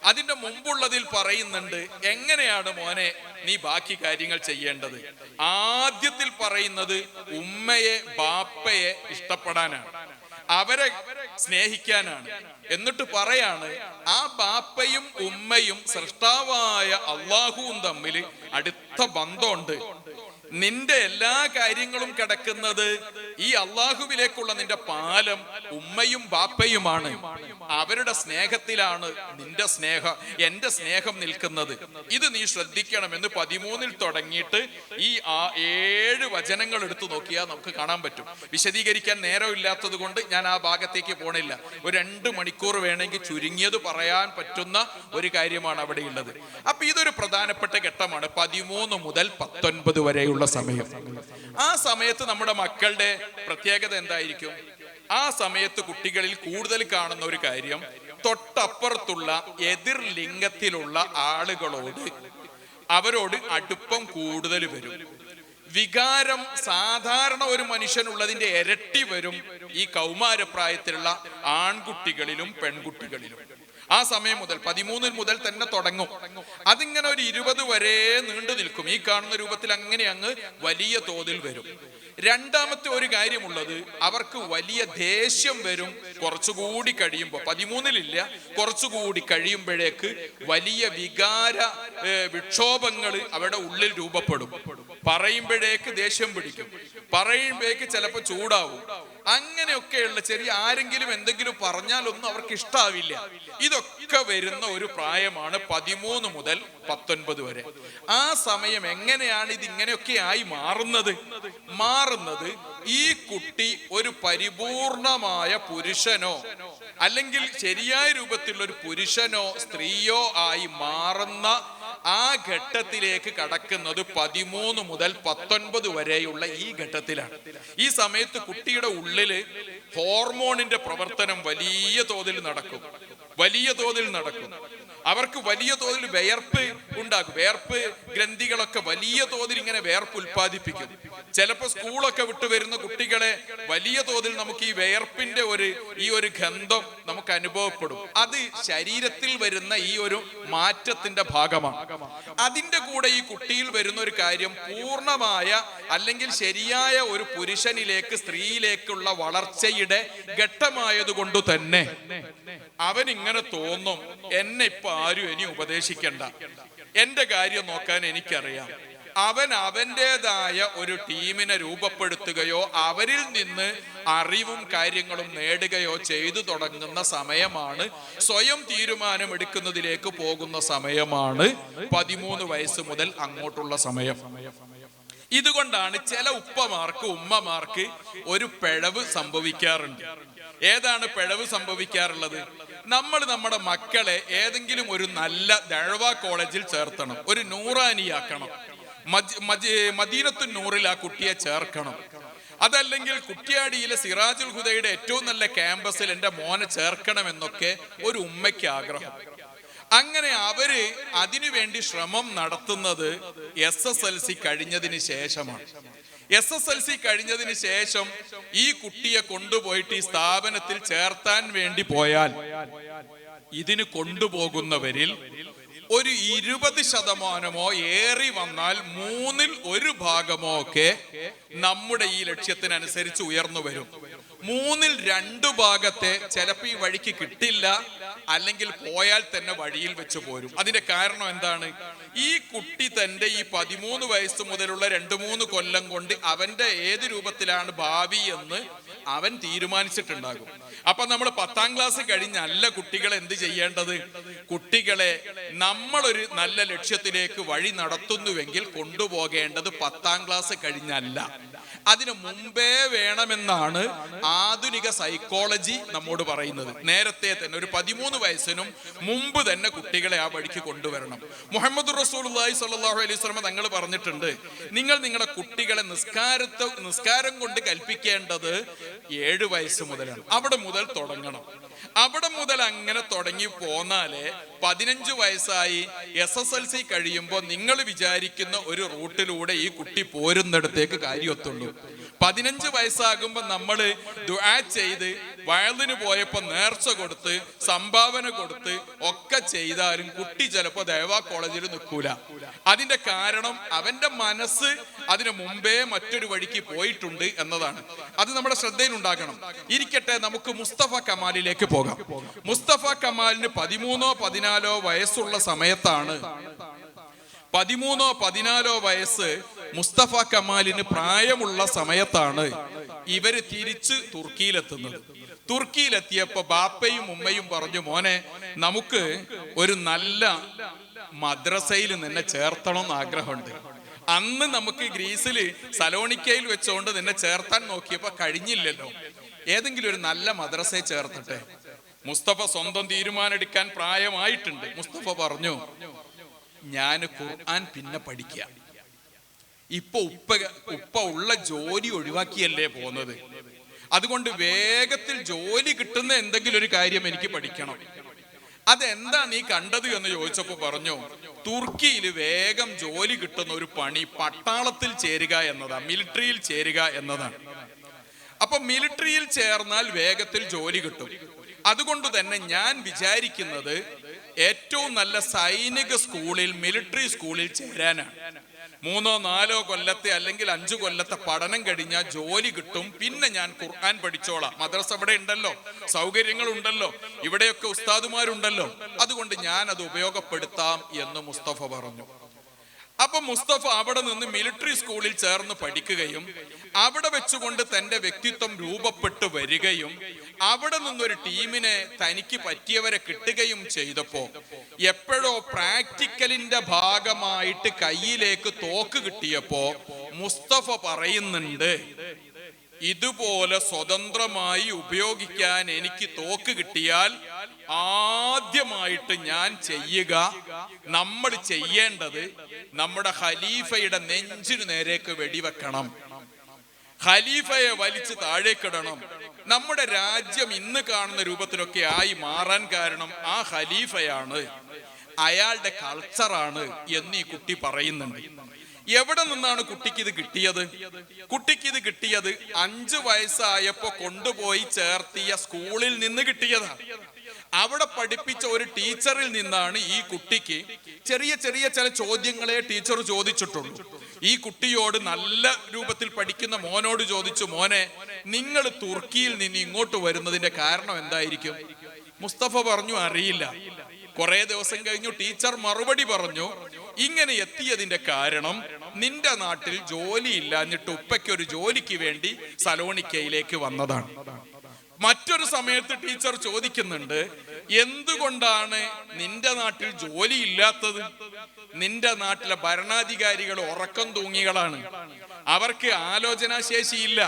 അതിന്റെ മുമ്പുള്ളതിൽ പറയുന്നുണ്ട് എങ്ങനെയാണ് മോനെ നീ ബാക്കി കാര്യങ്ങൾ ചെയ്യേണ്ടത്. ആദ്യത്തിൽ പറയുന്നത് ഉമ്മയെ ബാപ്പയെ ഇഷ്ടപ്പെടാനാണ്, അവരെ സ്നേഹിക്കാനാണ്. എന്നിട്ട് പറയാണ് ആ ബാപ്പയും ഉമ്മയും സൃഷ്ടാവായ അള്ളാഹുവും തമ്മിൽ അടുത്ത ബന്ധമുണ്ട്. നിന്റെ എല്ലാ കാര്യങ്ങളും കിടക്കുന്നത് ഈ അള്ളാഹുവിലേക്കുള്ള നിന്റെ പാലം ഉമ്മയും ബാപ്പയുമാണ്. അവരുടെ സ്നേഹത്തിലാണ് നിന്റെ എന്റെ സ്നേഹം നിൽക്കുന്നത്. ഇത് നീ ശ്രദ്ധിക്കണമെന്ന് 13 തുടങ്ങിയിട്ട് ഈ 7 വചനങ്ങൾ എടുത്തു നോക്കിയാൽ നമുക്ക് കാണാൻ പറ്റും. വിശദീകരിക്കാൻ നേരമില്ലാത്തത് കൊണ്ട് ഞാൻ ആ ഭാഗത്തേക്ക് പോണില്ല. ഒരു 2 മണിക്കൂർ വേണമെങ്കിൽ ചുരുങ്ങിയത് പറയാൻ പറ്റുന്ന ഒരു കാര്യമാണ് അവിടെ ഉള്ളത്. അപ്പൊ ഇതൊരു പ്രധാനപ്പെട്ട ഘട്ടമാണ് 13 മുതൽ 19 വരെയുള്ള സമയം. ആ സമയത്ത് നമ്മുടെ മക്കളുടെ പ്രത്യേകത എന്തായിരിക്കും? ആ സമയത്ത് കുട്ടികളിൽ കൂടുതൽ കാണുന്ന ഒരു കാര്യം, തൊട്ടപ്പുറത്തുള്ള എതിർ ലിംഗത്തിലുള്ള അവരോട് അടുപ്പം കൂടുതൽ വരും. വികാരം സാധാരണ ഒരു മനുഷ്യനുള്ളതിന്റെ ഇരട്ടി വരും ഈ കൗമാരപ്രായത്തിലുള്ള ആൺകുട്ടികളിലും പെൺകുട്ടികളിലും. ആ സമയം മുതൽ 13 മുതൽ തന്നെ തുടങ്ങും. അതിങ്ങനെ ഒരു 20 വരെ നീണ്ടു നിൽക്കും. ഈ കാണുന്ന രൂപത്തിൽ അങ്ങനെ അങ്ങ് വലിയ തോതിൽ വരും. രണ്ടാമത്തെ ഒരു കാര്യമുള്ളത്, അവർക്ക് വലിയ ദേഷ്യം വരും. കുറച്ചുകൂടി കഴിയുമ്പോൾ, 13-ലില്ല, കുറച്ചുകൂടി കഴിയുമ്പോഴേക്ക് വലിയ വികാര വിക്ഷോഭങ്ങൾ അവരുടെ ഉള്ളിൽ രൂപപ്പെടും. പറയുമ്പോഴേക്ക് ദേഷ്യം പിടിക്കും, പറയുമ്പോഴേക്ക് ചിലപ്പോൾ ചൂടാവും. അങ്ങനെയൊക്കെയുള്ള ചെറിയ ആരെങ്കിലും എന്തെങ്കിലും പറഞ്ഞാലൊന്നും അവർക്ക് ഇഷ്ടാവില്ല. ഇതൊക്കെ വരുന്ന ഒരു പ്രായമാണ് 13 മുതൽ 19 വരെ. ആ സമയം എങ്ങനെയാണ് ഇത് ഇങ്ങനെയൊക്കെ ആയി മാറുന്നത്? ഈ കുട്ടി ഒരു പരിപൂർണമായ പുരുഷനോ അല്ലെങ്കിൽ ശരിയായ രൂപത്തിലുള്ള ഒരു പുരുഷനോ സ്ത്രീയോ ആയി മാറുന്ന ആ ഘട്ടത്തിലേക്ക് കടക്കുന്നത് 13 മുതൽ 19 വരെയുള്ള ഈ ഘട്ടത്തിലാണ്. ഈ സമയത്ത് കുട്ടിയുടെ ഉള്ളില് ഹോർമോണിന്റെ പ്രവർത്തനം വലിയ തോതിൽ നടക്കും. അവർക്ക് വലിയ തോതിൽ വിയർപ്പ് ഉണ്ടാകും. വിയർപ്പ് ഗ്രന്ഥികളൊക്കെ വലിയ തോതിൽ ഇങ്ങനെ വിയർപ്പ് ഉൽപ്പാദിപ്പിക്കും. ചിലപ്പോൾ സ്കൂളൊക്കെ വിട്ടു വരുന്ന കുട്ടികളെ വലിയ തോതിൽ നമുക്ക് ഈ വിയർപ്പിന്റെ ഈ ഒരു ഗന്ധം നമുക്ക് അനുഭവപ്പെടും. അത് ശരീരത്തിൽ വരുന്ന ഈ ഒരു മാറ്റത്തിന്റെ ഭാഗമാണ്. അതിന്റെ കൂടെ ഈ കുട്ടിയിൽ വരുന്ന ഒരു കാര്യം, പൂർണ്ണമായ അല്ലെങ്കിൽ ശരിയായ ഒരു പുരുഷനിലേക്ക് സ്ത്രീയിലേക്കുള്ള വളർച്ചയുടെ ഘട്ടമായതുകൊണ്ട് തന്നെ അവൻ ഇങ്ങനെ തോന്നും, എന്നെ ഇപ്പൊ ആരും ഇനി ഉപദേശിക്കണ്ട, എന്റെ കാര്യം നോക്കാൻ എനിക്കറിയാം. അവൻ അവൻ്റെതായ ഒരു ടീമിനെ രൂപപ്പെടുത്തുകയോ അവരിൽ നിന്ന് അറിവും കാര്യങ്ങളും നേടുകയോ ചെയ്തു തുടങ്ങുന്ന സമയമാണ്, സ്വയം തീരുമാനമെടുക്കുന്നതിലേക്ക് പോകുന്ന സമയമാണ് 13 വയസ്സ് മുതൽ അങ്ങോട്ടുള്ള സമയം. ഇതുകൊണ്ടാണ് ചില ഉമ്മമാർക്ക് ഒരു പിഴവ് സംഭവിക്കാറുണ്ട്. ഏതാണ് പിഴവ് സംഭവിക്കാറുള്ളത്? നമ്മൾ നമ്മുടെ മക്കളെ ഏതെങ്കിലും ഒരു നല്ല ദഅ്വ കോളേജിൽ ചേർത്തണം, ഒരു നൂറാനിയാക്കണം, മദീനത്തുൻ നൂറിൽ ആ കുട്ടിയെ ചേർക്കണം. അതല്ലെങ്കിൽ കുറ്റ്യാടിയിലെ സിറാജുൽ ഹുദയുടെ ഏറ്റവും നല്ല ക്യാമ്പസിൽ എൻ്റെ മോനെ ചേർക്കണം എന്നൊക്കെ ഒരു ഉമ്മയ്ക്ക് ആഗ്രഹം. അങ്ങനെ അവര് അതിനുവേണ്ടി ശ്രമം നടത്തുന്നത് SSLC കഴിഞ്ഞതിന് ശേഷമാണ്. SSLC കഴിഞ്ഞതിന് ശേഷം ഈ കുട്ടിയെ കൊണ്ടുപോയിട്ട് ഈ സ്ഥാപനത്തിൽ ചേർത്താൻ വേണ്ടി പോയാൽ ഇതിന് കൊണ്ടുപോകുന്നവരിൽ ഒരു 20% ഏറി വന്നാൽ 1/3 ഭാഗമോ ഒക്കെ നമ്മുടെ ഈ ലക്ഷ്യത്തിനനുസരിച്ച് ഉയർന്നു വരും. 2/3 ഭാഗത്തെ ചിലപ്പോൾ ഈ വഴിക്ക് കിട്ടില്ല, അല്ലെങ്കിൽ പോയാൽ തന്നെ വഴിയിൽ വെച്ച് പോരും. അതിന്റെ കാരണം എന്താണ്? ഈ കുട്ടി തന്റെ ഈ 13 വയസ്സ് മുതലുള്ള 2-3 കൊല്ലം കൊണ്ട് അവന്റെ ഏത് രൂപത്തിലാണ് ഭാവി എന്ന് അവൻ തീരുമാനിച്ചിട്ടുണ്ടാകും. അപ്പൊ നമ്മൾ 10ാം ക്ലാസ് കഴിഞ്ഞല്ല കുട്ടികളെ എന്ത് ചെയ്യേണ്ടത്? കുട്ടികളെ നമ്മളൊരു നല്ല ലക്ഷ്യത്തിലേക്ക് വഴി നടത്തുന്നുവെങ്കിൽ കൊണ്ടുപോകേണ്ടത് 10ാം ക്ലാസ് കഴിഞ്ഞല്ല, അതിനു മുമ്പേ വേണമെന്നാണ് ആധുനിക സൈക്കോളജി നമ്മോട് പറയുന്നത്. നേരത്തെ തന്നെ ഒരു 13 വയസ്സിനും മുമ്പ് തന്നെ കുട്ടികളെ ആ വഴിക്ക് കൊണ്ടുവരണം. മുഹമ്മദ് റസൂലുള്ളാഹി സ്വല്ലല്ലാഹു അലൈഹി വസല്ലം തങ്ങൾ പറഞ്ഞിട്ടുണ്ട്, നിങ്ങൾ നിങ്ങളുടെ കുട്ടികളെ നിസ്കാരം കൊണ്ട് കൽപ്പിക്കേണ്ടത് 7 വയസ്സ് മുതലാണ്. അവിടെ മുതൽ തുടങ്ങണം. അവിടെ മുതൽ അങ്ങനെ തുടങ്ങി പോന്നാലേ 15 വയസ്സായി SSLC കഴിയുമ്പോൾ നിങ്ങൾ വിചാരിക്കുന്ന ഒരു റൂട്ടിലൂടെ ഈ കുട്ടി പോരുന്നിടത്തേക്ക് കാര്യത്തുള്ളൂ. 15 വയസ്സാകുമ്പോൾ നമ്മൾ ദുആ ചെയ്ത് വയലിന് പോയപ്പോൾ നേർച്ച കൊടുത്ത് സംഭാവന കൊടുത്ത് ഒക്കെ ചെയ്താലും കുട്ടി ചിലപ്പോൾ ദഅ്വ കോളേജിൽ നിൽക്കൂല. അതിന്റെ കാരണം അവന്റെ മനസ്സ് അതിനു മുമ്പേ മറ്റൊരു വഴിക്ക് പോയിട്ടുണ്ട് എന്നതാണ്. അത് നമ്മുടെ ശ്രദ്ധയിൽ ഉണ്ടാകണം. ഇരിക്കട്ടെ, നമുക്ക് മുസ്തഫ കമാലിലേക്ക് പോകാം. മുസ്തഫ കമാലിന് 13-14 വയസ്സുള്ള സമയത്താണ് 13-14 വയസ്സ് മുസ്തഫ കമാലിന് പ്രായമുള്ള സമയത്താണ് ഇവര് തിരിച്ച് തുർക്കിയിലെത്തുന്നത്. തുർക്കിയിലെത്തിയപ്പോ ബാപ്പയും ഉമ്മയും പറഞ്ഞു, മോനെ നമുക്ക് ഒരു നല്ല മദ്രസയിൽ നിന്നെ ചേർത്തണമെന്ന് ആഗ്രഹമുണ്ട്. അന്ന് നമുക്ക് ഗ്രീസില് സലോണിക്കയിൽ വെച്ചുകൊണ്ട് നിന്നെ ചേർത്താൻ നോക്കിയപ്പോ കഴിഞ്ഞില്ലല്ലോ, ഏതെങ്കിലും ഒരു നല്ല മദ്രസയിൽ ചേർത്തട്ടെ. മുസ്തഫ സ്വന്തം തീരുമാനം പ്രായമായിട്ടുണ്ട്. മുസ്തഫ പറഞ്ഞു, ഞാൻ ഖുർആൻ പിന്നെ പഠിക്കുക. ഇപ്പൊ ഉപ്പ ഉള്ള ജോലി ഒഴിവാക്കിയല്ലേ പോകുന്നത്, അതുകൊണ്ട് വേഗത്തിൽ ജോലി കിട്ടുന്ന എന്തെങ്കിലും ഒരു കാര്യം എനിക്ക് പഠിക്കണം. അതെന്താ നീ കണ്ടത് എന്ന് ചോദിച്ചപ്പോ പറഞ്ഞു, തുർക്കിയിൽ വേഗം ജോലി കിട്ടുന്ന ഒരു പണി പട്ടാളത്തിൽ ചേരുക എന്നതാണ്, മിലിറ്ററിയിൽ ചേരുക എന്നതാണ്. അപ്പൊ മിലിറ്ററിയിൽ ചേർന്നാൽ വേഗത്തിൽ ജോലി കിട്ടും. അതുകൊണ്ട് തന്നെ ഞാൻ വിചാരിക്കുന്നത് ഏറ്റവും നല്ല സൈനിക സ്കൂളിൽ, മിലിറ്ററി സ്കൂളിൽ ചേരാനാണ്. 3-4 കൊല്ലത്തെ അല്ലെങ്കിൽ 5 കൊല്ലത്തെ പഠനം കഴിഞ്ഞാൽ ജോലി കിട്ടും. പിന്നെ ഞാൻ ഖുർആൻ പഠിച്ചോളാം. മദ്രസ ഇവിടെ ഉണ്ടല്ലോ, സൗകര്യങ്ങൾ ഉണ്ടല്ലോ, ഇവിടെയൊക്കെ ഉസ്താദുമാരുണ്ടല്ലോ, അതുകൊണ്ട് ഞാൻ അത് ഉപയോഗപ്പെടുത്താം എന്ന് മുസ്തഫ പറഞ്ഞു. അപ്പൊ മുസ്തഫ അവിടെ നിന്ന് മിലിറ്ററി സ്കൂളിൽ ചേർന്ന് പഠിക്കുകയും അവിടെ വെച്ചുകൊണ്ട് തന്റെ വ്യക്തിത്വം രൂപപ്പെട്ടു വരികയും അവിടെ നിന്നൊരു ടീമിനെ തനിക്ക് പറ്റിയവരെ കിട്ടുകയും ചെയ്തപ്പോ എപ്പോഴോ പ്രാക്ടിക്കലിന്റെ ഭാഗമായിട്ട് കയ്യിലേക്ക് തോക്ക് കിട്ടിയപ്പോ മുസ്തഫ പറയുന്നുണ്ട്, ഇതുപോലെ സ്വതന്ത്രമായി ഉപയോഗിക്കാൻ എനിക്ക് തോക്ക് കിട്ടിയാൽ ആദ്യമായിട്ട് ഞാൻ ചെയ്യുക, നമ്മൾ ചെയ്യേണ്ടത് നമ്മുടെ ഖലീഫയുടെ നെഞ്ചിനു നേരേക്ക് വെടിവെക്കണം, ഖലീഫയെ വലിച്ച് താഴേക്കിടണം. നമ്മുടെ രാജ്യം ഇന്ന് കാണുന്ന രൂപത്തിലൊക്കെ ആയി മാറാൻ കാരണം ആ ഖലീഫയാണ്, അയാളുടെ കൾച്ചറാണ് എന്ന് ഈ കുട്ടി പറയുന്നുണ്ട്. എവിടെ നിന്നാണ് കുട്ടിക്ക് ഇത് കിട്ടിയത്? കുട്ടിക്ക് ഇത് കിട്ടിയത് 5 വയസ്സായപ്പോ കൊണ്ടുപോയി ചേർത്തിയ സ്കൂളിൽ നിന്ന് കിട്ടിയതാണ്. അവിടെ പഠിപ്പിച്ച ഒരു ടീച്ചറിൽ നിന്നാണ് ഈ കുട്ടിക്ക് ചെറിയ ചെറിയ ചില ചോദ്യങ്ങളെ ടീച്ചർ ചോദിച്ചിട്ടുള്ളൂ. ഈ കുട്ടിയോട് നല്ല രൂപത്തിൽ പഠിക്കുന്ന മോനോട് ചോദിച്ചു, മോനെ നിങ്ങൾ തുർക്കിയിൽ നിന്ന് ഇങ്ങോട്ട് വരുന്നതിന്റെ കാരണം എന്തായിരിക്കും? മുസ്തഫ പറഞ്ഞു, അറിയില്ല. കുറെ ദിവസം കഴിഞ്ഞു ടീച്ചർ മറുപടി പറഞ്ഞു, ഇങ്ങനെ എത്തിയതിന്റെ കാരണം നിന്റെ നാട്ടിൽ ജോലി ഇല്ലാഞ്ഞിട്ട് ഉപ്പയ്ക്ക് ഒരു ജോലിക്ക് വേണ്ടി സലോണിക്കയിലേക്ക് വന്നതാണ്. മറ്റൊരു സമയത്ത് ടീച്ചർ ചോദിക്കുന്നുണ്ട്, എന്തുകൊണ്ടാണ് നിന്റെ നാട്ടിൽ ജോലി ഇല്ലാത്തത്? നിന്റെ നാട്ടിലെ ഭരണാധികാരികൾ ഉറക്കം തൂങ്ങികളാണ്, അവർക്ക് ആലോചനാശേഷിയില്ല.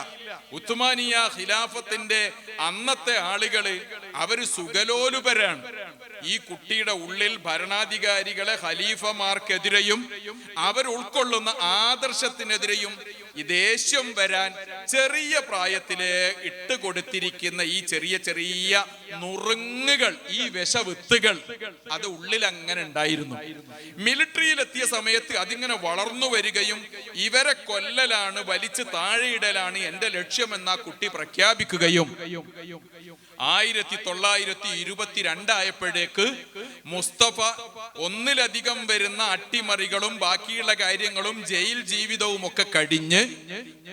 ഉസ്മാനിയ ഖിലാഫത്തിന്റെ അന്നത്തെ ആളുകള് അവര് സുഖലോലുപരാണ്. ഈ കുട്ടിയുടെ ഉള്ളിൽ ഭരണാധികാരികളെ ഖലീഫമാർക്കെതിരെയും അവർ ഉൾക്കൊള്ളുന്ന ആദർശത്തിനെതിരെയും ഈ ദേഷ്യം വരാൻ ചെറിയ പ്രായത്തിലെ ഇട്ടുകൊടുത്തിരിക്കുന്ന ഈ ചെറിയ ചെറിയ നുറുങ്ങുകൾ, ഈ വിഷവിത്തുകൾ അത് ഉള്ളിൽ അങ്ങനെ ഉണ്ടായിരുന്നു. മിലിറ്ററിയിൽ എത്തിയ സമയത്ത് അതിങ്ങനെ വളർന്നു വരികയും ഇവരെ കൊല്ലലാണ്, വലിച്ച് താഴെയിടലാണ് എന്റെ ലക്ഷ്യമെന്ന കുട്ടി പ്രഖ്യാപിക്കുകയും 1922 ആയപ്പോഴേക്ക് മുസ്തഫ ഒന്നിലധികം വരുന്ന അട്ടിമറികളും ബാക്കിയുള്ള കാര്യങ്ങളും ജയിൽ ജീവിതവും ഒക്കെ കഴിഞ്ഞ്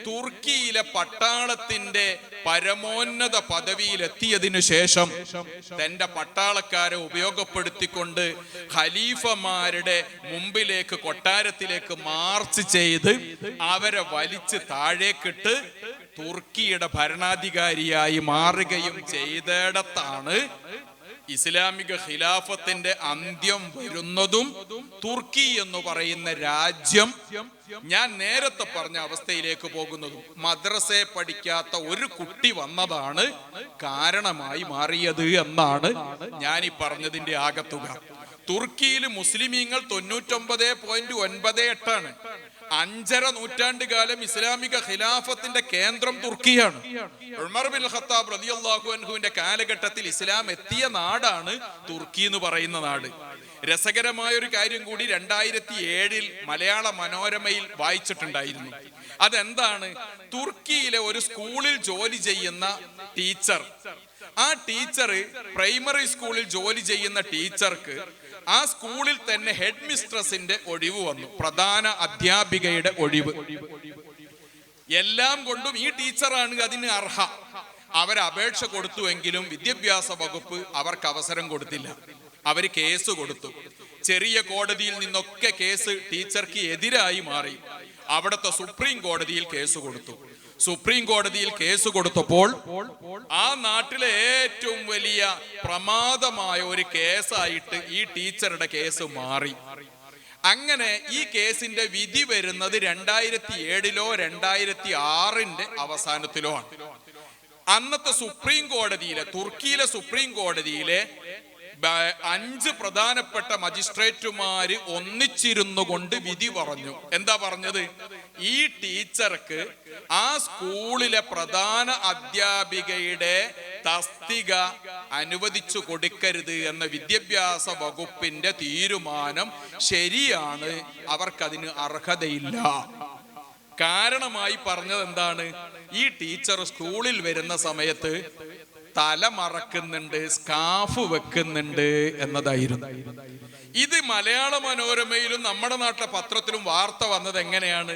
തുർക്കിയിലെ പട്ടാളത്തിന്റെ പരമോന്നത പദവിയിലെത്തിയതിനു ശേഷം തന്റെ പട്ടാളക്കാരെ ഉപയോഗപ്പെടുത്തിക്കൊണ്ട് ഖലീഫമാരുടെ മുമ്പിലേക്ക്, കൊട്ടാരത്തിലേക്ക് മാർച്ച് ചെയ്ത് അവരെ വലിച്ച് താഴേക്കിട്ട് തുർക്കിയുടെ ഭരണാധികാരിയായി മാറുകയും ചെയ്തിടത്താണ് ഇസ്ലാമിക ഖിലാഫത്തിന്റെ അന്ത്യം വരുന്നതും തുർക്കി എന്ന് പറയുന്ന രാജ്യം ഞാൻ നേരത്തെ പറഞ്ഞ അവസ്ഥയിലേക്ക് പോകുന്നതും മദ്രസയെ പഠിക്കാത്ത ഒരു കുട്ടി വന്നതാണ് കാരണമായി മാറിയത് എന്നാണ് ഞാൻ ഈ പറഞ്ഞതിന്റെ ആകത്തുക. തുർക്കിയിൽ മുസ്ലിമീങ്ങൾ 99.98 ആണ്. 5.5 നൂറ്റാണ്ട് കാലം ഇസ്ലാമിക ഖിലാഫത്തിന്റെ കേന്ദ്രം തുർക്കിയാണ്. ഉമർ ബിൻ ഖത്താബ് റളിയല്ലാഹു അൻഹുവിന്റെ കാലഘട്ടത്തിൽ ഇസ്ലാം എത്തിയ നാടാണ് തുർക്കി എന്ന് പറയുന്ന നാട്. രസകരമായ ഒരു കാര്യം കൂടി 2007 മലയാള മനോരമയിൽ വായിച്ചിട്ടുണ്ടായിരുന്നു. അതെന്താണ്? തുർക്കിയിലെ ഒരു സ്കൂളിൽ ജോലി ചെയ്യുന്ന ടീച്ചർ, ആ ടീച്ചർ പ്രൈമറി സ്കൂളിൽ ജോലി ചെയ്യുന്ന ടീച്ചർക്ക് ആ സ്കൂളിൽ തന്നെ ഹെഡ് മിസ്ട്രസിന്റെ ഒഴിവ് വന്നു, പ്രധാന അധ്യാപികയുടെ ഒഴിവ്. എല്ലാം കൊണ്ടും ഈ ടീച്ചറാണ് അതിന് അർഹ. അവർ അപേക്ഷ കൊടുത്തുവെങ്കിലും വിദ്യാഭ്യാസ വകുപ്പ് അവർക്ക് അവസരം കൊടുത്തില്ല. അവര് കേസ് കൊടുത്തു. ചെറിയ കോടതിയിൽ നിന്നൊക്കെ കേസ് ടീച്ചർക്ക് എതിരായി മാറി. അവിടുത്തെ സുപ്രീം കോടതിയിൽ കേസ് കൊടുത്തു. സുപ്രീം കോടതിയിൽ കേസ് കൊടുത്തപ്പോൾ ആ നാട്ടിലെ ഏറ്റവും വലിയ പ്രമാദമായ ഒരു കേസായിട്ട് ഈ ടീച്ചറുടെ കേസ് മാറി. അങ്ങനെ ഈ കേസിന്റെ വിധി വരുന്നത് 2007 2006 അവസാനത്തിലോ ആണ്. അന്നത്തെ സുപ്രീം കോടതിയിലെ, തുർക്കിയിലെ സുപ്രീം കോടതിയിലെ 5 പ്രധാനപ്പെട്ട മജിസ്ട്രേറ്റുമാര് ഒന്നിച്ചിരുന്നു കൊണ്ട് വിധി പറഞ്ഞു. എന്താ പറഞ്ഞത്? ഈ ടീച്ചർക്ക് ആ സ്കൂളിലെ പ്രധാന അധ്യാപികയുടെ തസ്തിക അനുവദിച്ചു കൊടുക്കരുത് എന്ന വിദ്യാഭ്യാസ വകുപ്പിന്റെ തീരുമാനം ശരിയാണ്, അവർക്കതിന് അർഹതയില്ല. കാരണമായി പറഞ്ഞത് എന്താണ്? ഈ ടീച്ചർ സ്കൂളിൽ വരുന്ന സമയത്ത് തല മറക്കുന്നുണ്ട്, സ്കാർഫ് വെക്കുന്നുണ്ട് എന്നതായിരുന്നു. ഇത് മലയാള മനോരമയിലും നമ്മുടെ നാട്ടിലെ പത്രത്തിലും വാർത്ത വന്നത് എങ്ങനെയാണ്?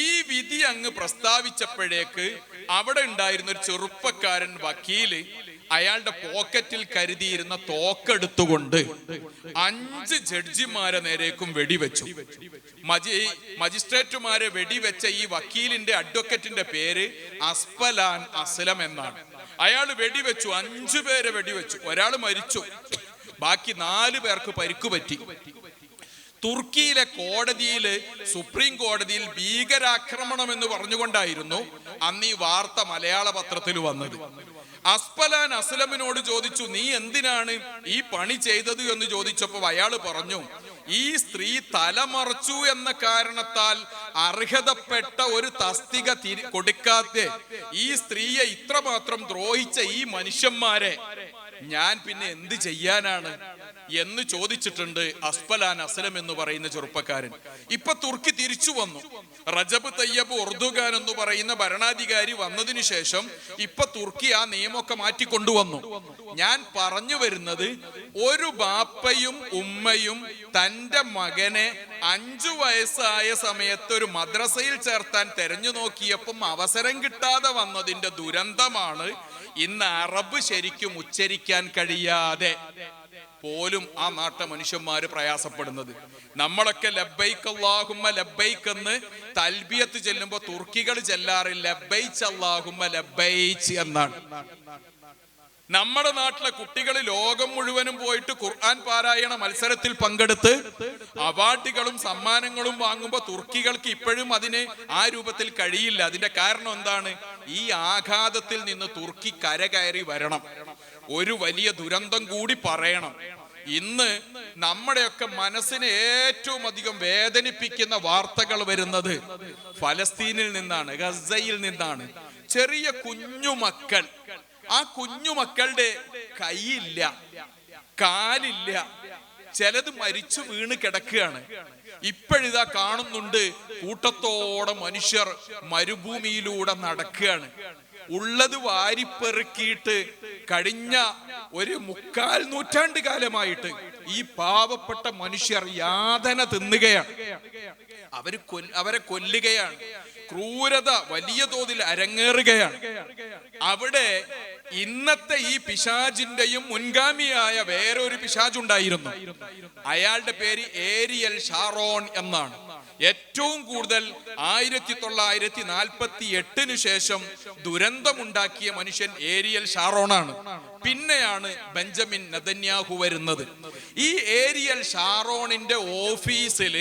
ഈ വിധി അങ്ങ് പ്രസ്താവിച്ചപ്പോഴേക്ക് അവിടെ ഉണ്ടായിരുന്ന ഒരു ചെറുപ്പക്കാരൻ വക്കീല് അയാളുടെ പോക്കറ്റിൽ കരുതിയിരുന്ന തോക്കെടുത്തുകൊണ്ട് 5 ജഡ്ജിമാരെ നേരേക്കും വെടിവെച്ചു. മജിസ്ട്രേറ്റുമാരെ വെടിവെച്ച ഈ വക്കീലിന്റെ അഡ്വക്കറ്റിന്റെ പേര് അസ്പലാൻ അസ്ലം എന്നാണ്. അയാൾ വെടിവെച്ചു, 5 പേരെ വെടിവെച്ചു. ഒരാൾ മരിച്ചു, ബാക്കി 4 പേർക്ക് പരിക്കു പറ്റി. തുർക്കിയിലെ കോടതിയില്, സുപ്രീം കോടതിയിൽ ഭീകരാക്രമണം എന്ന് പറഞ്ഞുകൊണ്ടായിരുന്നു അന്ന് ഈ വാർത്ത മലയാള പത്രത്തിൽ വന്നത്. അസ്പലാൻ അസ്ലമിനോട് ചോദിച്ചു, നീ എന്തിനാണ് ഈ പണി ചെയ്തത് എന്ന് ചോദിച്ചപ്പോൾ അയാൾ പറഞ്ഞു, ഈ സ്ത്രീ തലമറച്ചു എന്ന കാരണത്താൽ അർഹതപ്പെട്ട ഒരു തസ്തിക കൊടുക്കാതെ ഈ സ്ത്രീയെ ഇത്രമാത്രം ദ്രോഹിച്ച ഈ മനുഷ്യന്മാരെ ഞാൻ പിന്നെ എന്ത് ചെയ്യാനാണ് എന്ന് ചോദിച്ചിട്ടുണ്ട് അസ്പലാൻ അസ്ലം എന്ന് പറയുന്ന ചെറുപ്പക്കാരൻ. ഇപ്പൊ തുർക്കി തിരിച്ചു വന്നു. റജബ് തയ്യബ് ഉർദുഗാൻ എന്ന് പറയുന്ന ഭരണാധികാരി വന്നതിന് ശേഷം ഇപ്പൊ തുർക്കി ആ നിയമമൊക്കെ മാറ്റിക്കൊണ്ടുവന്നു. ഞാൻ പറഞ്ഞു വരുന്നത്, ഒരു ബാപ്പയും ഉമ്മയും തന്റെ മകനെ 5 വയസ്സായ സമയത്ത് ഒരു മദ്രസയിൽ ചേർത്താൻ തെരഞ്ഞു നോക്കിയപ്പം അവസരം കിട്ടാതെ വന്നതിന്റെ ദുരന്തമാണ് ഇന്ന് അറബ് ശരിക്കും ഉച്ചരിക്കാൻ കഴിയാതെ പോലും ആ നാട്ട മനുഷ്യന്മാര് പ്രയാസപ്പെടുന്നത്. നമ്മളൊക്കെ ലബ്ബൈക്ക് അല്ലാഹുമ്മ ലബ്ബൈക്ക് എന്ന് തൽബിയത്ത് ചെല്ലുമ്പോ തുർക്കികൾ ചെല്ലാറില്ല, ലബ്ബൈച്ച് അല്ലാഹുമ്മ ലബ്ബൈച്ച് എന്നാണ്. നമ്മുടെ നാട്ടിലെ കുട്ടികൾ ലോകം മുഴുവനും പോയിട്ട് ഖുർആൻ പാരായണ മത്സരത്തിൽ പങ്കെടുത്ത് അവാർഡുകളും സമ്മാനങ്ങളും വാങ്ങുമ്പോൾ തുർക്കികൾക്ക് ഇപ്പോഴും അതിന് ആ രൂപത്തിൽ കഴിയില്ല. അതിന്റെ കാരണം എന്താണ്? ഈ ആഘാതത്തിൽ നിന്ന് തുർക്കി കരകയറി വരണം. ഒരു വലിയ ദുരന്തം കൂടി പറയണം. ഇന്ന് നമ്മുടെയൊക്കെ മനസ്സിനെ ഏറ്റവും അധികം വേദനിപ്പിക്കുന്ന വാർത്തകൾ വരുന്നത് ഫലസ്തീനിൽ നിന്നാണ്, ഗസയിൽ നിന്നാണ്. ചെറിയ കുഞ്ഞുമക്കൾ, ആ കുഞ്ഞുമക്കളുടെ കൈയില്ല, കാലില്ല, ചിലത് മരിച്ചു വീണ് കിടക്കുകയാണ്. ഇപ്പോഴിതാ കാണുന്നുണ്ട്, കൂട്ടത്തോടെ മനുഷ്യർ മരുഭൂമിയിലൂടെ നടക്കുകയാണ്. ഉള്ളത് വാരിപ്പെറുക്കിയിട്ട് കഴിഞ്ഞ ഒരു 3/4 നൂറ്റാണ്ട് കാലമായിട്ട് ഈ പാവപ്പെട്ട മനുഷ്യർ യാതന തിന്നുകയാണ്. അവരെ കൊല്ലുകയാണ്. ക്രൂരത വലിയ തോതിൽ അരങ്ങേറുകയാണ്. അവിടെ ഇന്നത്തെ ഈ പിശാചിന്റെയും മുൻഗാമിയായ വേറൊരു പിശാചുണ്ടായിരുന്നു. അയാളുടെ പേര് ഏരിയൽ ഷാറോൺ എന്നാണ്. ഏറ്റവും കൂടുതൽ 1948 ശേഷം ദുരന്തമുണ്ടാക്കിയ മനുഷ്യൻ ഏരിയൽ ഷാറോണാണ്. പിന്നെയാണ് ബെഞ്ചമിൻ നെതന്യാഹു വരുന്നത്. ഈ ഏരിയൽ ഷാറോണിന്റെ ഓഫീസിൽ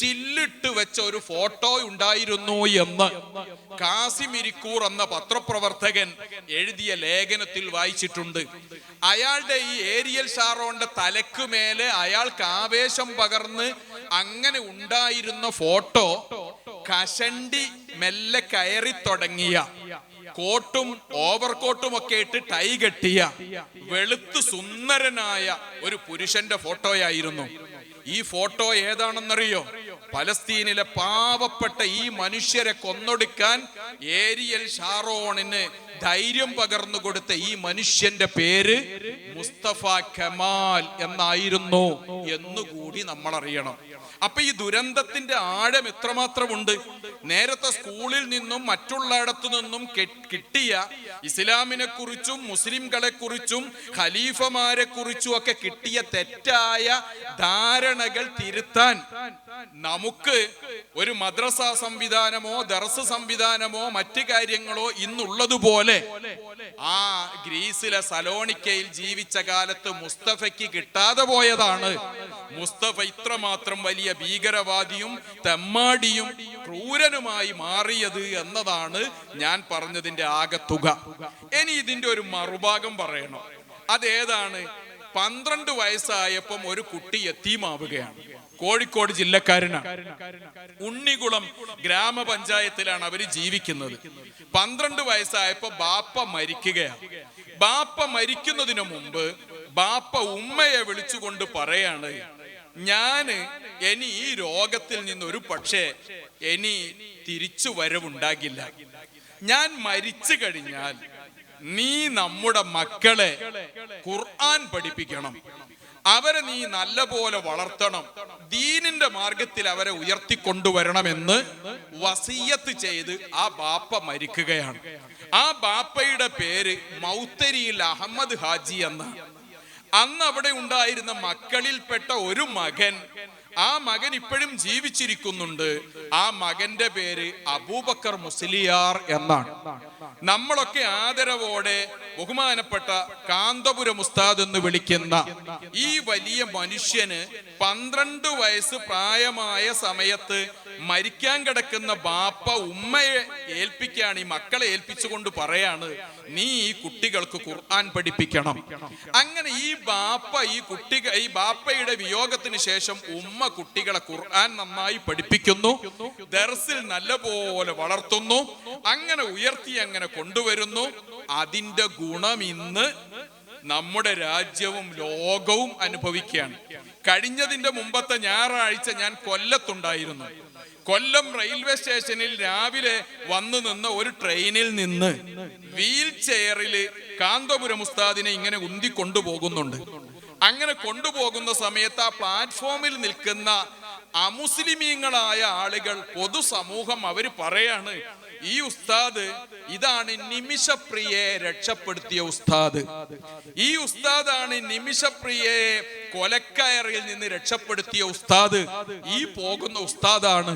ചില്ലിട്ട് വെച്ച ഒരു ഫോട്ടോ ഉണ്ടായിരുന്നു എന്ന് കാസിം ഇരിക്കൂർ എന്ന പത്രപ്രവർത്തകൻ എഴുതിയ ലേഖനത്തിൽ വായിച്ചിട്ടുണ്ട്. അയാളുടെ ഈ ഏരിയൽ ഷാറോന്റെ തലക്കുമേലെ അയാൾക്ക് ആവേശം പകർന്ന് അങ്ങനെ ഉണ്ടായിരുന്ന ഫോട്ടോ കഷണ്ടി മെല്ലെ കയറി തുടങ്ങിയ, കോട്ടും ഓവർകോട്ടും ഒക്കെ ഇട്ട് ടൈ കെട്ടിയ വെളുത്തു സുന്ദരനായ ഒരു പുരുഷന്റെ ഫോട്ടോയായിരുന്നു. ഈ ഫോട്ടോ ഏതാണെന്നറിയോ? പലസ്തീനിലെ പാവപ്പെട്ട ഈ മനുഷ്യരെ കൊന്നൊടുക്കാൻ ഏരിയൽ ഷാറോണിന് ധൈര്യം പകർന്നു കൊടുത്ത ഈ മനുഷ്യന്റെ പേര് മുസ്തഫ കമാൽ എന്നായിരുന്നു എന്നുകൂടി നമ്മൾ അറിയണം. അപ്പൊ ഈ ദുരന്തത്തിന്റെ ആഴം എത്രമാത്രമുണ്ട്. നേരത്തെ സ്കൂളിൽ നിന്നും മറ്റുള്ളിടത്തു നിന്നും കിട്ടിയ ഇസ്ലാമിനെ കുറിച്ചും മുസ്ലിംകളെ കുറിച്ചും ഖലീഫമാരെ കുറിച്ചും ഒക്കെ കിട്ടിയ തെറ്റായ ധാരണകൾ തിരുത്താൻ നമുക്ക് ഒരു മദ്രസ സംവിധാനമോ ദർസ് സംവിധാനമോ മറ്റു കാര്യങ്ങളോ ഇന്നുള്ളതുപോലെ ആ ഗ്രീസിലെ സലോണിക്കയിൽ ജീവിച്ച കാലത്ത് മുസ്തഫയ്ക്ക് കിട്ടാതെ പോയതാണ്. മുസ്തഫ ഇത്രമാത്രം വലിയ ഭീകരവാദിയും തെമ്മാടിയും ക്രൂരനുമായി മാറിയത് എന്നതാണ് ഞാൻ പറഞ്ഞതിന്റെ ആകത്തുക. ഇനി ഇതിന്റെ ഒരു മറുഭാഗം പറയണം. അതേതാണ്? 12 വയസ്സായപ്പം ഒരു കുട്ടി യതീമാവുകയാണ്. കോഴിക്കോട് ജില്ലക്കാരനാണ്. ഉണ്ണികുളം ഗ്രാമപഞ്ചായത്തിലാണ് അവര് ജീവിക്കുന്നത്. 12 വയസ്സായപ്പോ ബാപ്പ മരിക്കുകയാണ്. ബാപ്പ മരിക്കുന്നതിന് മുമ്പ് ബാപ്പ ഉമ്മയെ വിളിച്ചുകൊണ്ട് പറയാണ്, ഇനി ഈ രോഗത്തിൽ നിന്നൊരു പക്ഷേ ഇനി തിരിച്ചു വരവുണ്ടാകില്ല. ഞാൻ മരിച്ചു കഴിഞ്ഞാൽ നീ നമ്മുടെ മക്കളെ ഖുർആൻ പഠിപ്പിക്കണം, അവരെ നീ നല്ല പോലെ വളർത്തണം, ദീനിന്റെ മാർഗത്തിൽ അവരെ ഉയർത്തിക്കൊണ്ടുവരണമെന്ന് വസിയത്ത് ചെയ്ത് ആ ബാപ്പ മരിക്കുകയാണ്. ആ ബാപ്പയുടെ പേര് മൗത്തരിയിൽ അഹമ്മദ് ഹാജി എന്നാണ്. അന്ന് അവിടെ ഉണ്ടായിരുന്ന മക്കളിൽപ്പെട്ട ഒരു മകൻ, ആ മകൻ ഇപ്പോഴും ജീവിച്ചിരിക്കുന്നുണ്ട്. ആ മകന്റെ പേര് അബൂബക്കർ മുസ്ലിയാർ എന്നാണ്. നമ്മളൊക്കെ ആദരവോടെ ബഹുമാനപ്പെട്ട കാന്തപുരം ഉസ്താദ് എന്ന് വിളിക്കുന്ന ഈ വലിയ മനുഷ്യന് 12 വയസ്സ് പ്രായമായ സമയത്ത് മരിക്കാൻ കിടക്കുന്ന ബാപ്പ ഉമ്മയെ ഏൽപ്പിക്കുകയാണ്, ഈ മക്കളെ ഏൽപ്പിച്ചുകൊണ്ട് പറയാണ്, നീ ഈ കുട്ടികൾക്ക് ഖുർആൻ പഠിപ്പിക്കണം. അങ്ങനെ ഈ ബാപ്പയുടെ വിയോഗത്തിന് ശേഷം ഉമ്മ കുട്ടികളെ ഖുർആൻ നന്നായി പഠിപ്പിക്കുന്നു, ദർസിൽ നല്ലപോലെ വളർത്തുന്നു, അങ്ങനെ ഉയർത്തി അങ്ങനെ കൊണ്ടുവരുന്നു. അതിന്റെ ഗുണം ഇന്ന് നമ്മുടെ രാജ്യവും ലോകവും അനുഭവിക്കുകയാണ്. കഴിഞ്ഞതിന്റെ മുമ്പത്തെ ഞായറാഴ്ച ഞാൻ കൊല്ലത്തുണ്ടായിരുന്നു. കൊല്ലം റെയിൽവേ സ്റ്റേഷനിൽ രാവിലെ വന്നു നിന്ന ഒരു ട്രെയിനിൽ നിന്ന് വീൽ ചെയറില് കാന്തപുരം ഉസ്താദിനെ ഇങ്ങനെ ഉന്തി കൊണ്ടുപോകുന്നുണ്ട്. അങ്ങനെ കൊണ്ടുപോകുന്ന സമയത്ത് ആ പ്ലാറ്റ്ഫോമിൽ നിൽക്കുന്ന അമുസ്ലിമീങ്ങളായ ആളുകൾ, പൊതുസമൂഹം, അവര് പറയാണ്, ഈ ഉസ്താദ് ഇതാണ് നിമിഷപ്രിയയെ രക്ഷപ്പെടുത്തിയ ഉസ്താദ്, ഈ ഉസ്താദാണ് നിമിഷപ്രിയയെ കൊലക്കയറിൽ നിന്ന് രക്ഷപ്പെടുത്തിയ ഉസ്താദ്, ഈ പോകുന്ന ഉസ്താദാണ്.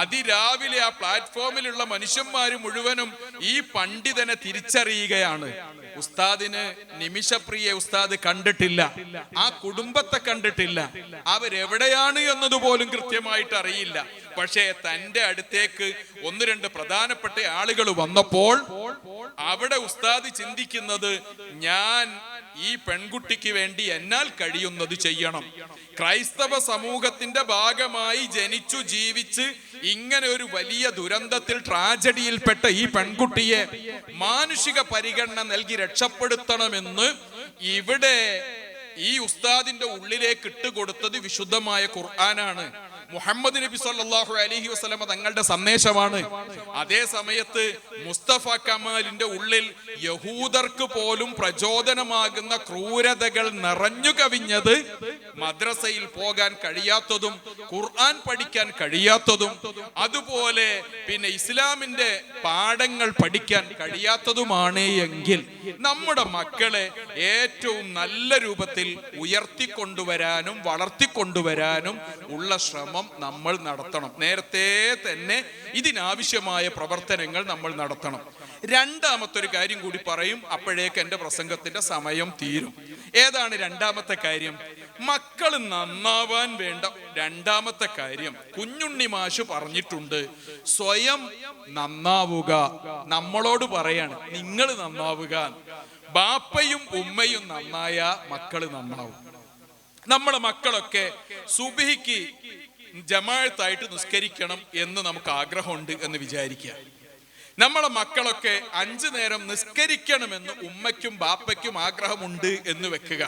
അതിരാവിലെ ആ പ്ലാറ്റ്ഫോമിലുള്ള മനുഷ്യന്മാര് മുഴുവനും ഈ പണ്ഡിതനെ തിരിച്ചറിയുകയാണ്. ഉസ്താദിന് നിമിഷപ്രിയ ഉസ്താദ് കണ്ടിട്ടില്ല, ആ കുടുംബത്തെ കണ്ടിട്ടില്ല, അവരെവിടെയാണ് എന്നതുപോലും കൃത്യമായിട്ട് അറിയില്ല. പക്ഷേ തന്റെ അടുത്തേക്ക് 1-2 പ്രധാനപ്പെട്ട ആളുകൾ വന്നപ്പോൾ അവിടെ ഉസ്താദ് ചിന്തിക്കുന്നത്, ഞാൻ ഈ പെൺകുട്ടിക്ക് വേണ്ടി എന്നാൽ കഴിയുന്നത് ചെയ്യണം. ക്രൈസ്തവ സമൂഹത്തിന്റെ ഭാഗമായി ജനിച്ചു ജീവിച്ച് ഇങ്ങനെ ഒരു വലിയ ദുരന്തത്തിൽ, ട്രാജഡിയിൽപ്പെട്ട ഈ പെൺകുട്ടിയെ മാനുഷിക പരിഗണന നൽകി രക്ഷപ്പെടുത്തണമെന്ന് ഇവിടെ ഈ ഉസ്താദിന്റെ ഉള്ളിലേക്ക് ഇട്ടുകൊടുത്തത് വിശുദ്ധമായ ഖുർആനാണ്. മുഹമ്മദ് നബി സല്ലല്ലാഹു അലൈഹി വസല്ലം തങ്ങളുടെ സന്ദേശമാണ്. അതേ സമയത്ത് മുസ്തഫ കമാലിന്റെ ഉള്ളിൽ യഹൂദർക്ക് പോലും പ്രചോദനമാകുന്ന ക്രൂരതകൾ നിറഞ്ഞു കവിഞ്ഞത്, മദ്രസയിൽ പോകാൻ കഴിയാത്തതും ഖുർആൻ പഠിക്കാൻ കഴിയാത്തതും അതുപോലെ പിന്നെ ഇസ്ലാമിന്റെ പാഠങ്ങൾ പഠിക്കാൻ കഴിയാത്തതുമാണ് എങ്കിൽ നമ്മുടെ മക്കളെ ഏറ്റവും നല്ല രൂപത്തിൽ ഉയർത്തിക്കൊണ്ടുവരാനും വളർത്തിക്കൊണ്ടുവരാനും ഉള്ള ശ്രമം നമ്മൾ നടത്തണം. നേരത്തെ തന്നെ ഇതിനാവശ്യമായ പ്രവർത്തനങ്ങൾ നമ്മൾ നടത്തണം. രണ്ടാമത്തെ ഒരു കാര്യം കൂടി പറയും, അപ്പോഴേക്ക് എന്റെ പ്രസംഗത്തിന്റെ സമയം തീരും. ഏതാണ് രണ്ടാമത്തെ കാര്യം? മക്കൾ നന്നാവാൻ വേണ്ട രണ്ടാമത്തെ കാര്യം കുഞ്ഞുണ്ണി മാഷ് പറഞ്ഞിട്ടുണ്ട്, സ്വയം നന്നാവുക. നമ്മളോട് പറയാണ്, നിങ്ങൾ നന്നാവുക. ബാപ്പയും ഉമ്മയും നന്നായ മക്കള് നന്നാവും. നമ്മളെ മക്കളൊക്കെ സുബ്ഹിക്ക് ജമാഅത്തായിട്ട് നിസ്കരിക്കണം എന്ന് നമുക്ക് ആഗ്രഹമുണ്ട് എന്ന് വിചാരിക്കുക. നമ്മളെ മക്കളൊക്കെ 5 നേരം നിസ്കരിക്കണമെന്ന് ഉമ്മയ്ക്കും ബാപ്പയ്ക്കും ആഗ്രഹമുണ്ട് എന്ന് വെക്കുക.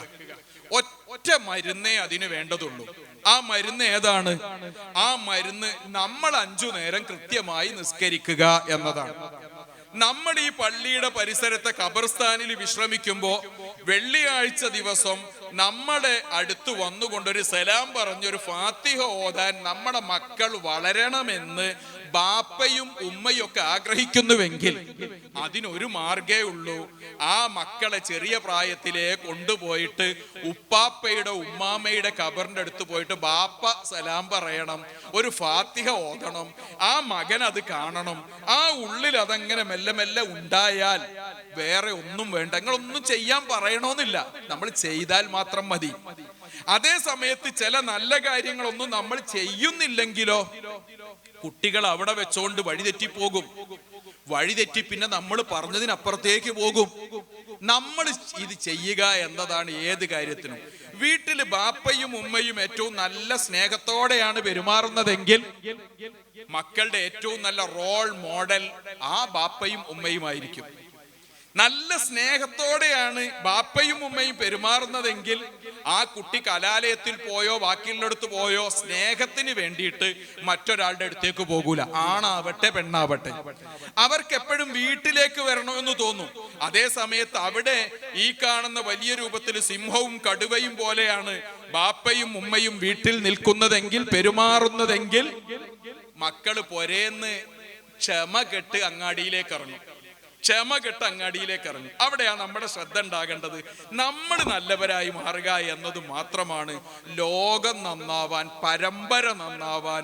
ഒറ്റ മരുന്നേ അതിന് വേണ്ടതുള്ളൂ. ആ മരുന്ന് ഏതാണ്? ആ മരുന്ന് നമ്മൾ 5 നേരം കൃത്യമായി നിസ്കരിക്കുക എന്നതാണ്. നമ്മൾ ഈ പള്ളിയുടെ പരിസരത്തെ ഖബർസ്ഥാനിൽ വിശ്രമിക്കുമ്പോ വെള്ളിയാഴ്ച ദിവസം നമ്മുടെ അടുത്ത് വന്നുകൊണ്ടൊരു സലാം പറഞ്ഞൊരു ഫാത്തിഹ ഓതാൻ നമ്മുടെ മക്കൾ വളരണമെന്ന് ബാപ്പയും ഉമ്മയും ഒക്കെ ആഗ്രഹിക്കുന്നുവെങ്കിൽ അതിനൊരു മാർഗേ ഉള്ളൂ. ആ മക്കളെ ചെറിയ പ്രായത്തിലേ കൊണ്ടുപോയിട്ട് ഉപ്പാപ്പയുടെ ഉമ്മാമ്മയുടെ ഖബറിന്റെ അടുത്ത് പോയിട്ട് ബാപ്പ സലാം പറയണം, ഒരു ഫാത്തിഹ ഓതണം, ആ മകൻ അത് കാണണം. ആ ഉള്ളിൽ അതങ്ങനെ മെല്ലെ മെല്ലെ ഉണ്ടായാൽ വേറെ ഒന്നും വേണ്ട. നിങ്ങളൊന്നും ചെയ്യാൻ പറയണമെന്നില്ല, നമ്മൾ ചെയ്താൽ മാത്രം മതി. അതേ സമയത്ത് ചില നല്ല കാര്യങ്ങളൊന്നും നമ്മൾ ചെയ്യുന്നില്ലെങ്കിലോ കുട്ടികൾ അവിടെ വെച്ചോണ്ട് വഴിതെറ്റിപ്പോകും. വഴിതെറ്റി പിന്നെ നമ്മൾ പറഞ്ഞതിനപ്പുറത്തേക്ക് പോകും. നമ്മൾ ഇത് ചെയ്യുക എന്നതാണ് ഏത് കാര്യത്തിനും. വീട്ടില് ബാപ്പയും ഉമ്മയും ഏറ്റവും നല്ല സ്നേഹത്തോടെയാണ് പെരുമാറുന്നതെങ്കിൽ മക്കളുടെ ഏറ്റവും നല്ല റോൾ മോഡൽ ആ ബാപ്പയും ഉമ്മയുമായിരിക്കും. നല്ല സ്നേഹത്തോടെയാണ് ബാപ്പയും ഉമ്മയും പെരുമാറുന്നതെങ്കിൽ ആ കുട്ടി കലാലയത്തിൽ പോയോ ബാക്കിയുള്ളടത്ത് പോയോ സ്നേഹത്തിന് വേണ്ടിയിട്ട് മറ്റൊരാളുടെ അടുത്തേക്ക് പോകൂല. ആണാവട്ടെ പെണ്ണാവട്ടെ, അവർക്ക് എപ്പോഴും വീട്ടിലേക്ക് വരണമെന്ന് തോന്നും. അതേ സമയത്ത് അവിടെ ഈ കാണുന്ന വലിയ രൂപത്തിൽ സിംഹവും കടുവയും പോലെയാണ് ബാപ്പയും ഉമ്മയും വീട്ടിൽ നിൽക്കുന്നതെങ്കിൽ പെരുമാറുന്നതെങ്കിൽ മക്കള് പൊരേന്ന് ക്ഷമ കെട്ട് അങ്ങാടിയിലേക്ക് ഇറങ്ങും. അവിടെയാണ് നമ്മുടെ ശ്രദ്ധ ഉണ്ടാകേണ്ടത്. നമ്മൾ നല്ലവരായി മാറുക എന്നത് മാത്രമാണ് ലോകം നന്നാവാൻ, പരമ്പര നന്നാവാൻ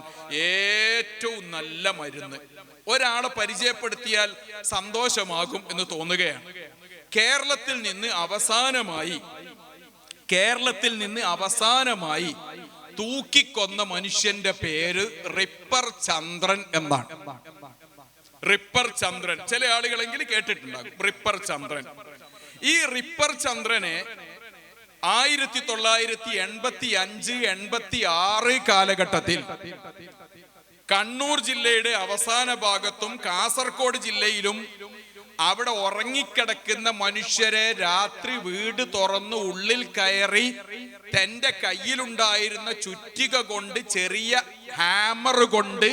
ഏറ്റവും നല്ല മരുന്ന്. ഒരാളെ പരിചയപ്പെടുത്തിയാൽ സന്തോഷമാകും എന്ന് തോന്നുകയാണ്. കേരളത്തിൽ നിന്ന് അവസാനമായി തൂക്കിക്കൊന്ന മനുഷ്യന്റെ പേര് റിപ്പർ ചന്ദ്രൻ എന്നാണ്. റിപ്പർ ചന്ദ്രൻ ചില ആളുകളെങ്കിലും കേട്ടിട്ടുണ്ടാകും. റിപ്പർ ചന്ദ്രൻ. ഈ റിപ്പർ ചന്ദ്രനെ 1985-86 കാലഘട്ടത്തിൽ കണ്ണൂർ ജില്ലയുടെ അവസാന ഭാഗത്തും കാസർഗോഡ് ജില്ലയിലും അവിടെ ഉറങ്ങിക്കിടക്കുന്ന മനുഷ്യരെ രാത്രി വീട് തുറന്ന് ഉള്ളിൽ കയറി തന്റെ കയ്യിലുണ്ടായിരുന്ന ചുറ്റിക കൊണ്ട്, ചെറിയ ഹാമർ കൊണ്ട്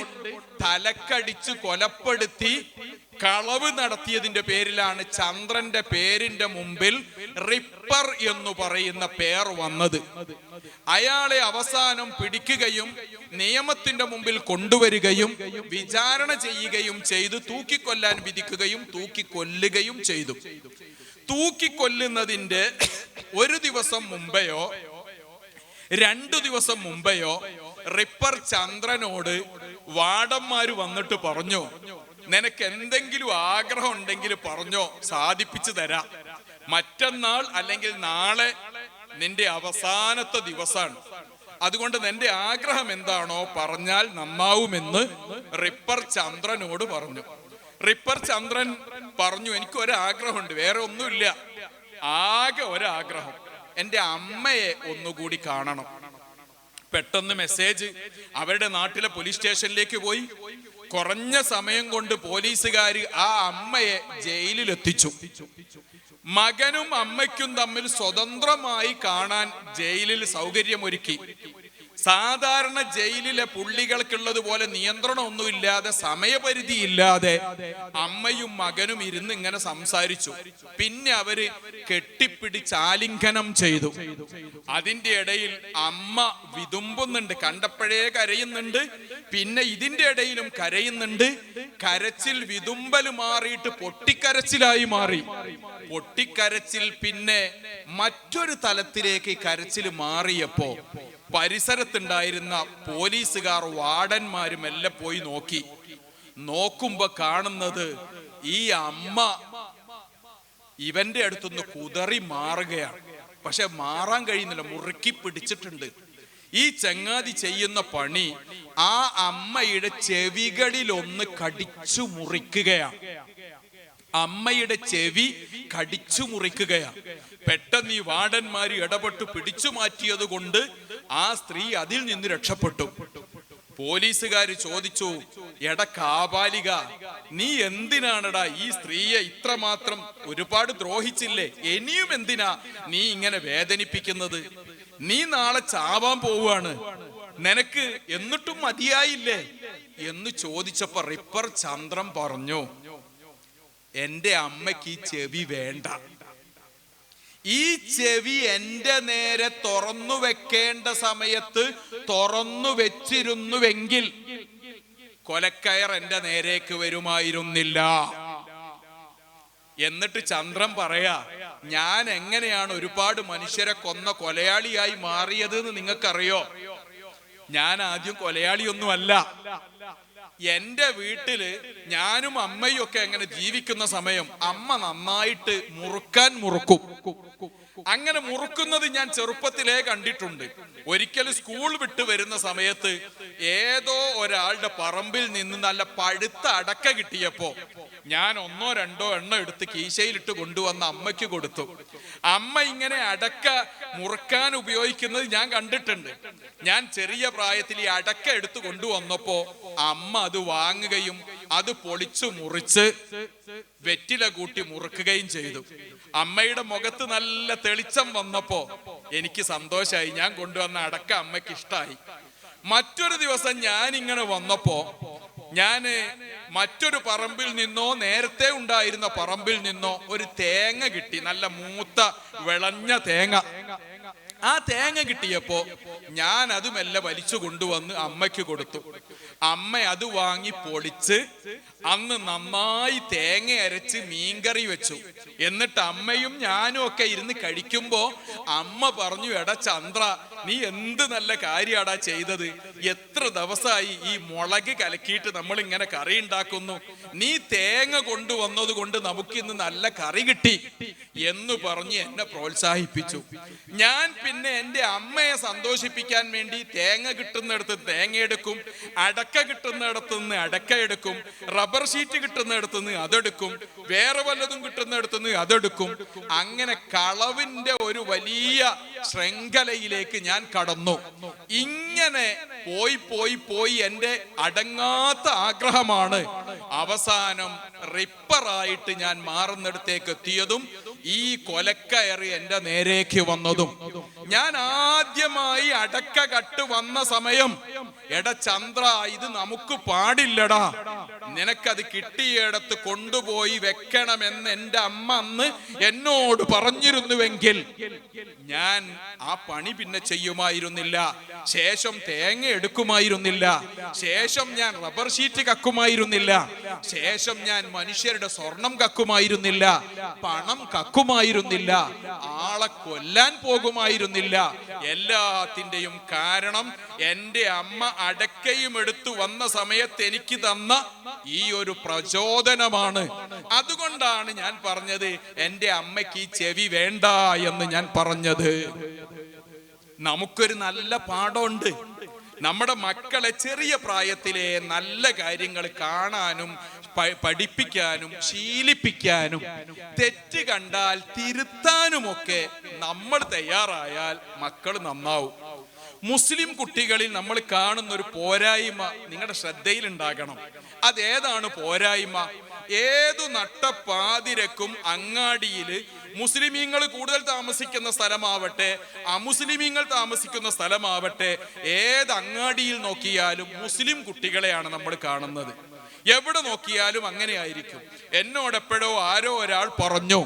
തലക്കടിച്ച് കൊലപ്പെടുത്തി കളവ് നടത്തിയതിന്റെ പേരിലാണ് ചന്ദ്രന്റെ പേരിന്റെ മുമ്പിൽ റിപ്പർ എന്ന് പറയുന്ന പേർ വന്നത്. അയാളെ അവസാനം പിടിക്കുകയും നിയമത്തിന്റെ മുമ്പിൽ കൊണ്ടുവരികയും വിചാരണ ചെയ്യുകയും ചെയ്തു. തൂക്കിക്കൊല്ലാൻ വിധിക്കുകയും തൂക്കിക്കൊല്ലുകയും ചെയ്തു. തൂക്കിക്കൊല്ലുന്നതിന്റെ ഒരു ദിവസം മുമ്പെയോ 2 ദിവസം മുമ്പെയോ റിപ്പർ ചന്ദ്രനോട് വാർഡന്മാര് വന്നിട്ട് പറഞ്ഞു, നിനക്ക് എന്തെങ്കിലും ആഗ്രഹം ഉണ്ടെങ്കിൽ പറഞ്ഞോ, സാധിപ്പിച്ചു തരാം. മറ്റന്നാൾ അല്ലെങ്കിൽ നാളെ നിന്റെ അവസാനത്തെ ദിവസമാണ്, അതുകൊണ്ട് നിന്റെ ആഗ്രഹം എന്താണോ പറഞ്ഞാൽ നന്നാവുമെന്ന് റിപ്പർ ചന്ദ്രനോട് പറഞ്ഞു. റിപ്പർ ചന്ദ്രൻ പറഞ്ഞു, എനിക്ക് ഒരാഗ്രഹമുണ്ട്, വേറെ ഒന്നുമില്ല, ആകെ ഒരാഗ്രഹം, എൻ്റെ അമ്മയെ ഒന്നുകൂടി കാണണം. പെട്ടെന്ന് മെസ്സേജ് അവരുടെ നാട്ടിലെ പോലീസ് സ്റ്റേഷനിലേക്ക് പോയി. കുറഞ്ഞ സമയം കൊണ്ട് പോലീസുകാർ ആ അമ്മയെ ജയിലിലെത്തിച്ചു. മകനും അമ്മയ്ക്കും തമ്മിൽ സ്വതന്ത്രമായി കാണാൻ ജയിലിൽ സൗകര്യമൊരുക്കി. സാധാരണ ജയിലിലെ പുള്ളികൾക്കുള്ളത് പോലെ നിയന്ത്രണമൊന്നുമില്ലാതെ, സമയപരിധി ഇല്ലാതെ അമ്മയും മകനും ഇരുന്ന് ഇങ്ങനെ സംസാരിച്ചു. പിന്നെ അവര് കെട്ടിപ്പിടിച്ച് ആലിംഗനം ചെയ്തു. അതിന്റെ ഇടയിൽ അമ്മ വിതുമ്പുന്നുണ്ട്, കണ്ടപ്പോഴേ കരയുന്നുണ്ട്, പിന്നെ ഇതിന്റെ ഇടയിലും കരയുന്നുണ്ട്. കരച്ചിൽ വിതുമ്പൽ മാറിയിട്ട് പൊട്ടിക്കരച്ചിലായി മാറി. പൊട്ടിക്കരച്ചിൽ പിന്നെ മറ്റൊരു തലത്തിലേക്ക് കരച്ചിൽ മാറിയപ്പോ പരിസരത്തുണ്ടായിരുന്ന പോലീസുകാർ, വാർഡന്മാരും എല്ലാം പോയി നോക്കി. നോക്കുമ്പോ കാണുന്നത് ഈ അമ്മ ഇവന്റെ അടുത്തുനിന്ന് കുതറി മാറുകയാണ്. പക്ഷെ മാറാൻ കഴിയുന്നില്ല, മുറുക്കി പിടിച്ചിട്ടുണ്ട്. ഈ ചങ്ങാതി ചെയ്യുന്ന പണി ആ അമ്മയുടെ ചെവികളിലൊന്ന് കടിച്ചു മുറിക്കുകയാണ്. അമ്മയുടെ ചെവി കടിച്ചു മുറിക്കുകയാണ്. പെട്ടെന്ന് ഈ വാർഡന്മാര് ഇടപെട്ട് പിടിച്ചു മാറ്റിയത് കൊണ്ട് ആ സ്ത്രീ അതിൽ നിന്ന് രക്ഷപ്പെട്ടു. പോലീസുകാര് ചോദിച്ചു, എടാ കാപാലിക, നീ എന്തിനാണടാ ഈ സ്ത്രീയെ ഇത്രമാത്രം ഒരുപാട് ദ്രോഹിച്ചില്ലേ, ഇനിയും എന്തിനാ നീ ഇങ്ങനെ വേദനിപ്പിക്കുന്നത്? നീ നാളെ ചാവാൻ പോവുകയാണ്, നിനക്ക് എന്നിട്ടും മതിയായില്ലേ എന്ന് ചോദിച്ചപ്പോ റിപ്പർ ചന്ദ്രൻ പറഞ്ഞു, എന്റെ അമ്മയ്ക്ക് ഈ ചെവി വേണ്ട, ഈ ചെവി എന്റെ നേരെ തുറന്നു വെക്കേണ്ട സമയത്ത് തുറന്നു വെച്ചിരുന്നുവെങ്കിൽ കൊലക്കയർ എന്റെ നേരേക്ക് വരുമായിരുന്നില്ല. എന്നിട്ട് ചന്ദ്രൻ പറയാ, ഞാൻ എങ്ങനെയാണ് ഒരുപാട് മനുഷ്യരെ കൊന്ന കൊലയാളിയായി മാറിയത് എന്ന് നിങ്ങൾക്കറിയോ? ഞാൻ ആദ്യം കൊലയാളിയൊന്നുമല്ല. എന്റെ വീട്ടില് ഞാനും അമ്മയും ഒക്കെ എങ്ങനെ ജീവിക്കുന്ന സമയം അമ്മ നന്നായിട്ട് മുറുക്കും. അങ്ങനെ മുറുക്കുന്നത് ഞാൻ ചെറുപ്പത്തിലേ കണ്ടിട്ടുണ്ട്. ഒരിക്കൽ സ്കൂൾ വിട്ട് വരുന്ന സമയത്ത് ഏതോ ഒരാളുടെ പറമ്പിൽ നിന്ന് നല്ല പഴുത്ത അടക്ക കിട്ടിയപ്പോ ഞാൻ 1-2 എണ്ണം എടുത്ത് കീശയിലിട്ട് കൊണ്ടുവന്ന അമ്മയ്ക്ക് കൊടുത്തു. അമ്മ ഇങ്ങനെ അടക്ക മുറുക്കാൻ ഉപയോഗിക്കുന്നത് ഞാൻ കണ്ടിട്ടുണ്ട്. ഞാൻ ചെറിയ പ്രായത്തിൽ ഈ അടക്ക എടുത്തു കൊണ്ടുവന്നപ്പോ അമ്മ അത് വാങ്ങുകയും അത് പൊളിച്ചു മുറിച്ച് വെറ്റില കൂട്ടി മുറുക്കുകയും ചെയ്തു. അമ്മയുടെ മുഖത്ത് നല്ല തെളിച്ചം വന്നപ്പോ എനിക്ക് സന്തോഷായി. ഞാൻ കൊണ്ടുവന്ന അടക്ക അമ്മയ്ക്ക് ഇഷ്ടായി. മറ്റൊരു ദിവസം ഞാൻ ഇങ്ങനെ വന്നപ്പോ മറ്റൊരു പറമ്പിൽ നിന്നോ നേരത്തെ ഉണ്ടായിരുന്ന പറമ്പിൽ നിന്നോ ഒരു തേങ്ങ കിട്ടി, നല്ല മൂത്ത വിളഞ്ഞ തേങ്ങ. ആ തേങ്ങ കിട്ടിയപ്പോ ഞാൻ അത് മെല്ലെ വലിച്ചു കൊണ്ടുവന്ന് അമ്മയ്ക്ക് കൊടുത്തു. അമ്മ അത് വാങ്ങി പൊളിച്ച് അന്ന് നന്നായി തേങ്ങ അരച്ച് മീൻകറി വെച്ചു. എന്നിട്ട് അമ്മയും ഞാനും ഒക്കെ ഇരുന്ന് കഴിക്കുമ്പോ അമ്മ പറഞ്ഞു, എടാ ചന്ദ്ര, നീ എന്ത് നല്ല കാര്യാടാ ചെയ്തത്. എത്ര ദിവസമായി ഈ മുളക് കലക്കിയിട്ട് നമ്മൾ ഇങ്ങനെ കറി ഉണ്ടാക്കുന്നു. നീ തേങ്ങ കൊണ്ടുവന്നത് കൊണ്ട് നമുക്ക് ഇന്ന് നല്ല കറി കിട്ടി എന്ന് പറഞ്ഞ് എന്നെ പ്രോത്സാഹിപ്പിച്ചു. ഞാൻ പിന്നെ എന്റെ അമ്മയെ സന്തോഷിപ്പിക്കാൻ വേണ്ടി തേങ്ങ കിട്ടുന്നിടത്ത് തേങ്ങ എടുക്കും, അടക്ക കിട്ടുന്നിടത്തുനിന്ന് അടക്ക എടുക്കും, റബ്ബർ ഷീറ്റ് കിട്ടുന്നിടത്തുനിന്ന് അതെടുക്കും, വേറെ വല്ലതും കിട്ടുന്നിടത്തുനിന്ന് അതെടുക്കും. അങ്ങനെ കളവിന്റെ ഒരു വലിയ ശൃംഖലയിലേക്ക് ഞാൻ കടന്നു. ഇങ്ങനെ പോയി എന്റെ അടങ്ങാത്ത ആഗ്രഹമാണ് അവസാനം റിപ്പറായിട്ട് ഞാൻ മാറുന്നിടത്തേക്ക് എത്തിയതും ഈ കൊലക്കയറി എന്റെ നേരേക്ക് വന്നതും. ഞാൻ ആദ്യമായി അടക്ക കട്ട് വന്ന സമയം, എടാ ചന്ദ്ര, ഇത് നമുക്ക് പാടില്ലടാ, നിനക്കത് കിട്ടിയിടത്ത് കൊണ്ടുപോയി വെക്കണമെന്ന് എന്റെ അമ്മ അന്ന് എന്നോട് പറഞ്ഞിരുന്നുവെങ്കിൽ ഞാൻ ആ പണി പിന്നെ ചെയ്യുമായിരുന്നില്ല. ശേഷം തേങ്ങ എടുക്കുമായിരുന്നില്ല. ശേഷം ഞാൻ റബ്ബർ ഷീറ്റ് കക്കുമായിരുന്നില്ല. ശേഷം ഞാൻ മനുഷ്യരുടെ സ്വർണം കക്കുമായിരുന്നില്ല, പണം കക്കുമായിരുന്നില്ല, ആളെ കൊല്ലാൻ പോകുമായിരുന്നില്ല. എല്ലാത്തിന്റെയും കാരണം എന്റെ അമ്മ അടക്കയും എടുത്തു വന്ന സമയത്ത് എനിക്ക് തന്ന ഈ ഒരു പ്രചോദനമാണ്. അതുകൊണ്ടാണ് ഞാൻ പറഞ്ഞത് എന്റെ അമ്മയ്ക്ക് ഈ ചെവി വേണ്ട എന്ന് ഞാൻ പറഞ്ഞത്. നമുക്കൊരു നല്ല പാഠമുണ്ട്. നമ്മുടെ മക്കളെ ചെറിയ പ്രായത്തിലെ നല്ല കാര്യങ്ങൾ കാണാനും പഠിപ്പിക്കാനും ശീലിപ്പിക്കാനും തെറ്റ് കണ്ടാൽ തിരുത്താനുമൊക്കെ നമ്മൾ തയ്യാറായാൽ മക്കൾ നന്നാവും. മുസ്ലിം കുട്ടികളിൽ നമ്മൾ കാണുന്ന ഒരു പോരായ്മ നിങ്ങളുടെ ശ്രദ്ധയിൽ ഉണ്ടാകണം. അതേതാണ് പോരായ്മ? ഏതു നട്ടപ്പാതിരക്കും അങ്ങാടിയില് മുസ്ലിമീങ്ങൾ കൂടുതൽ താമസിക്കുന്ന സ്ഥലമാവട്ടെ അമുസ്ലിമീങ്ങൾ താമസിക്കുന്ന സ്ഥലമാവട്ടെ, ഏത് അങ്ങാടിയിൽ നോക്കിയാലും മുസ്ലിം കുട്ടികളെയാണ് നമ്മൾ കാണുന്നത്. എവിടെ നോക്കിയാലും അങ്ങനെയായിരിക്കും. എന്നോടെപ്പോഴോ ആരോ ഒരാൾ പറഞ്ഞു,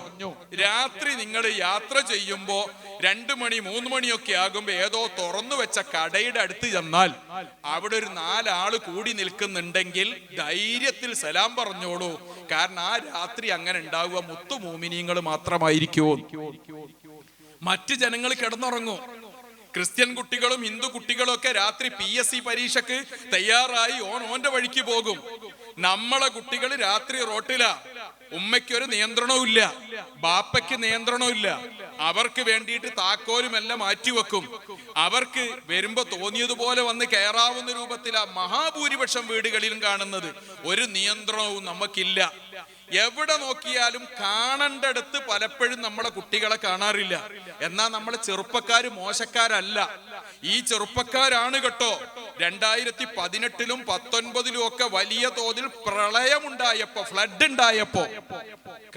രാത്രി നിങ്ങൾ യാത്ര ചെയ്യുമ്പോ 2 മണി 3 മണിയൊക്കെ ആകുമ്പോ ഏതോ തുറന്നു വെച്ച കടയുടെ അടുത്ത് ചെന്നാൽ അവിടെ ഒരു 4 ആള് കൂടി നിൽക്കുന്നുണ്ടെങ്കിൽ ധൈര്യത്തിൽ സലാം പറഞ്ഞോളൂ. കാരണം ആ രാത്രി അങ്ങനെ ഉണ്ടാവുക മുത്തു മോമിനീങ്ങൾ മാത്രമായിരിക്കുമോ. മറ്റു ജനങ്ങൾ കിടന്നുറങ്ങും. ക്രിസ്ത്യൻ കുട്ടികളും ഹിന്ദു കുട്ടികളും ഒക്കെ രാത്രി PSC പരീക്ഷക്ക് തയ്യാറായി ഓന്റെ വഴിക്ക് പോകും. നമ്മളെ കുട്ടികൾ രാത്രി റോട്ടിലാ. ഉമ്മയ്ക്കൊരു നിയന്ത്രണവും ഇല്ല, ബാപ്പയ്ക്ക് നിയന്ത്രണവും ഇല്ല. അവർക്ക് വേണ്ടിയിട്ട് താക്കോലും എല്ലാം മാറ്റിവെക്കും. അവർക്ക് വരുമ്പോ തോന്നിയതുപോലെ വന്ന് കയറാവുന്ന രൂപത്തിലാ മഹാഭൂരിപക്ഷം വീടുകളിലും കാണുന്നത്. ഒരു നിയന്ത്രണവും നമുക്കില്ല. എവിടെ നോക്കിയാലും കാണേണ്ടടുത്ത് പലപ്പോഴും നമ്മളെ കുട്ടികളെ കാണാറില്ല. എന്നാൽ നമ്മളെ ചെറുപ്പക്കാര് മോശക്കാരല്ല. ഈ ചെറുപ്പക്കാരാണ് കേട്ടോ 2018-ലും 2019-ലും ഒക്കെ വലിയ തോതിൽ പ്രളയമുണ്ടായപ്പോ, ഫ്ലഡ് ഉണ്ടായപ്പോ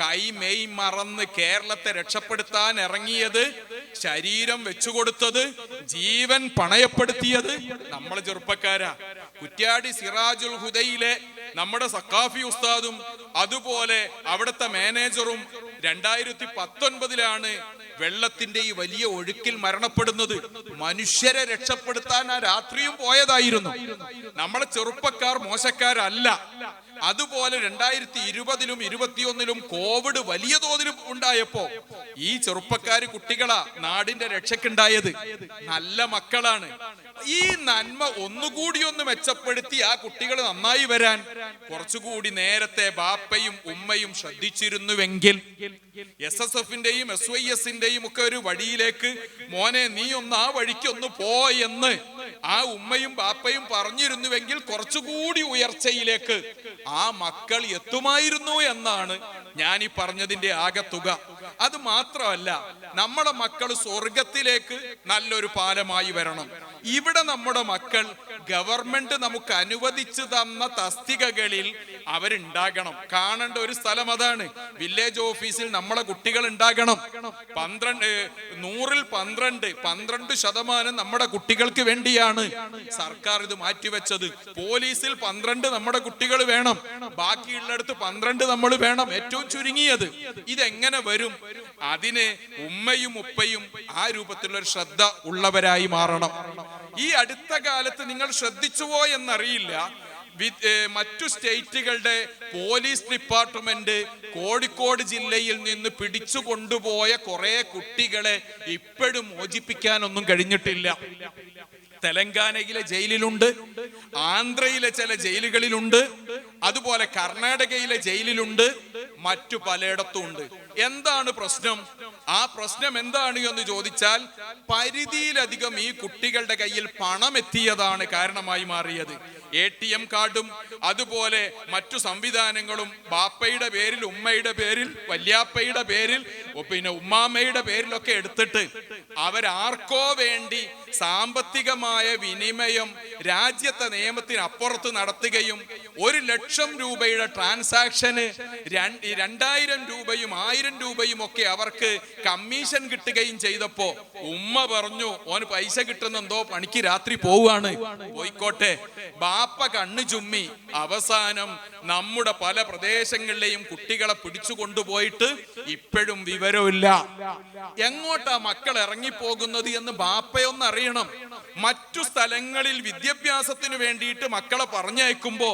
കൈമെയ് മറന്ന് കേരളത്തെ രക്ഷപ്പെടുത്താൻ ഇറങ്ങിയത്, ശരീരം വെച്ചുകൊടുത്തത്, ജീവൻ പണയപ്പെടുത്തിയത് നമ്മളെ ചെറുപ്പക്കാരാ. കുറ്റ്യാടി സിറാജുൽ ഹുദയിലെ നമ്മുടെ സഖാഫി ഉസ്താദും അതുപോലെ അവിടുത്തെ മാനേജറും 2019-ലാണ് വെള്ളത്തിന്റെ ഈ വലിയ ഒഴുക്കിൽ മരണപ്പെടുന്നത്. മനുഷ്യരെ രക്ഷപ്പെടുത്താൻ ആ രാത്രിയും പോയതായിരുന്നു. നമ്മളെ ചെറുപ്പക്കാർ മോശക്കാരല്ല. അതുപോലെ 2020-ലും 2021-ലും കോവിഡ് വലിയ തോതിലും ഉണ്ടായപ്പോ ഈ ചെറുപ്പക്കാര് കുട്ടികളാ നാടിന്റെ രക്ഷക്കുണ്ടായത്. നല്ല മക്കളാണ്. ഈ നന്മ ഒന്നുകൂടി ഒന്ന് മെച്ചപ്പെടുത്തി ആ കുട്ടികൾ നന്നായി വരാൻ കുറച്ചുകൂടി നേരത്തെ ബാപ്പയും ഉമ്മയും ശ്രദ്ധിച്ചിരുന്നുവെങ്കിൽ, SSFന്റെയും SYSന്റെയും ഒക്കെ ഒരു വഴിയിലേക്ക് മോനെ നീ ഒന്ന് ആ വഴിക്ക് ഒന്ന് പോ എന്ന് ആ ഉമ്മയും ബാപ്പയും പറഞ്ഞിരുന്നുവെങ്കിൽ കുറച്ചുകൂടി ഉയർച്ചയിലേക്ക് ആ മക്കൾ എത്തുമായിരുന്നു എന്നാണ് ഞാൻ ഈ പറഞ്ഞതിന്റെ ആകത്തുക. അത് മാത്രമല്ല, നമ്മുടെ മക്കൾ സ്വർഗത്തിലേക്ക് നല്ലൊരു പാലമായി വരണം. ഇവിടെ നമ്മുടെ മക്കൾ ഗവൺമെന്റ് നമുക്ക് അനുവദിച്ചു തന്ന തസ്തികകളിൽ അവരുണ്ടാകണം. കാണേണ്ട ഒരു സ്ഥലം അതാണ്. വില്ലേജ് ഓഫീസിൽ നമ്മളെ കുട്ടികൾ ഉണ്ടാകണം. 100-ൽ 12% നമ്മുടെ കുട്ടികൾക്ക് വേണ്ടിയാണ് സർക്കാർ ഇത് മാറ്റിവെച്ചത്. പോലീസിൽ 12 നമ്മുടെ കുട്ടികൾ വേണം, ബാക്കിയുള്ളിടത്ത് 12 നമ്മൾ വേണം, ഏറ്റവും ചുരുങ്ങിയത്. ഇതെങ്ങനെ വരും? അതിന് ഉമ്മയും ഉപ്പയും ആ രൂപത്തിലുള്ള ഒരു ശ്രദ്ധ ഉള്ളവരായി മാറണം. ഈ അടുത്ത കാലത്ത് നിങ്ങൾ ശ്രദ്ധിച്ചുവോ എന്നറിയില്ല, മറ്റു സ്റ്റേറ്റുകളുടെ പോലീസ് ഡിപ്പാർട്ട്മെന്റ് കോഴിക്കോട് ജില്ലയിൽ നിന്ന് പിടിച്ചു കൊണ്ടുപോയ കുറെ കുട്ടികളെ ഇപ്പോഴും മോചിപ്പിക്കാനൊന്നും കഴിഞ്ഞിട്ടില്ല. തെലങ്കാനയിലെ ജയിലിലുണ്ട്, ആന്ധ്രയിലെ ചില ജയിലുകളിലുണ്ട്, അതുപോലെ കർണാടകയിലെ ജയിലിലുണ്ട്, മറ്റു പലയിടത്തും ഉണ്ട്. എന്താണ് പ്രശ്നം? ആ പ്രശ്നം എന്താണ് എന്ന് ചോദിച്ചാൽ, പരിധിയിലധികം ഈ കുട്ടികളുടെ കയ്യിൽ പണം എത്തിയതാണ് കാരണമായി മാറിയത്. ATM കാർഡും അതുപോലെ മറ്റു സംവിധാനങ്ങളും ബാപ്പയുടെ പേരിൽ, ഉമ്മയുടെ പേരിൽ, വല്യാപ്പയുടെ പേരിൽ, പിന്നെ ഉമ്മാമ്മയുടെ പേരിലൊക്കെ എടുത്തിട്ട് അവരാർക്കോ വേണ്ടി സാമ്പത്തികമായ വിനിമയം രാജ്യത്തെ നിയമത്തിന് അപ്പുറത്ത് നടത്തുകയും 1,00,000 രൂപയുടെ ട്രാൻസാക്ഷന് 2,000 രൂപയും 1,000 രൂപയും ഒക്കെ അവർക്ക് കമ്മീഷൻ കിട്ടുകയും ചെയ്തപ്പോ ഉമ്മ പറഞ്ഞു, ഓന് പൈസ കിട്ടുന്നെന്തോ പണിക്ക് രാത്രി പോവുകയാണ്, പോയിക്കോട്ടെ. ബാപ്പ കണ്ണു ചുമ്മി. അവസാനം നമ്മുടെ പല പ്രദേശങ്ങളിലെയും കുട്ടികളെ പിടിച്ചു കൊണ്ടുപോയിട്ട് ഇപ്പോഴും വിവരമില്ല. എങ്ങോട്ടാ മക്കൾ ഇറങ്ങിപ്പോകുന്നത് എന്ന് ബാപ്പയൊന്ന് അറിയണം. മറ്റു സ്ഥലങ്ങളിൽ വിദ്യാഭ്യാസത്തിന് വേണ്ടിയിട്ട് മക്കളെ പറഞ്ഞയക്കുമ്പോ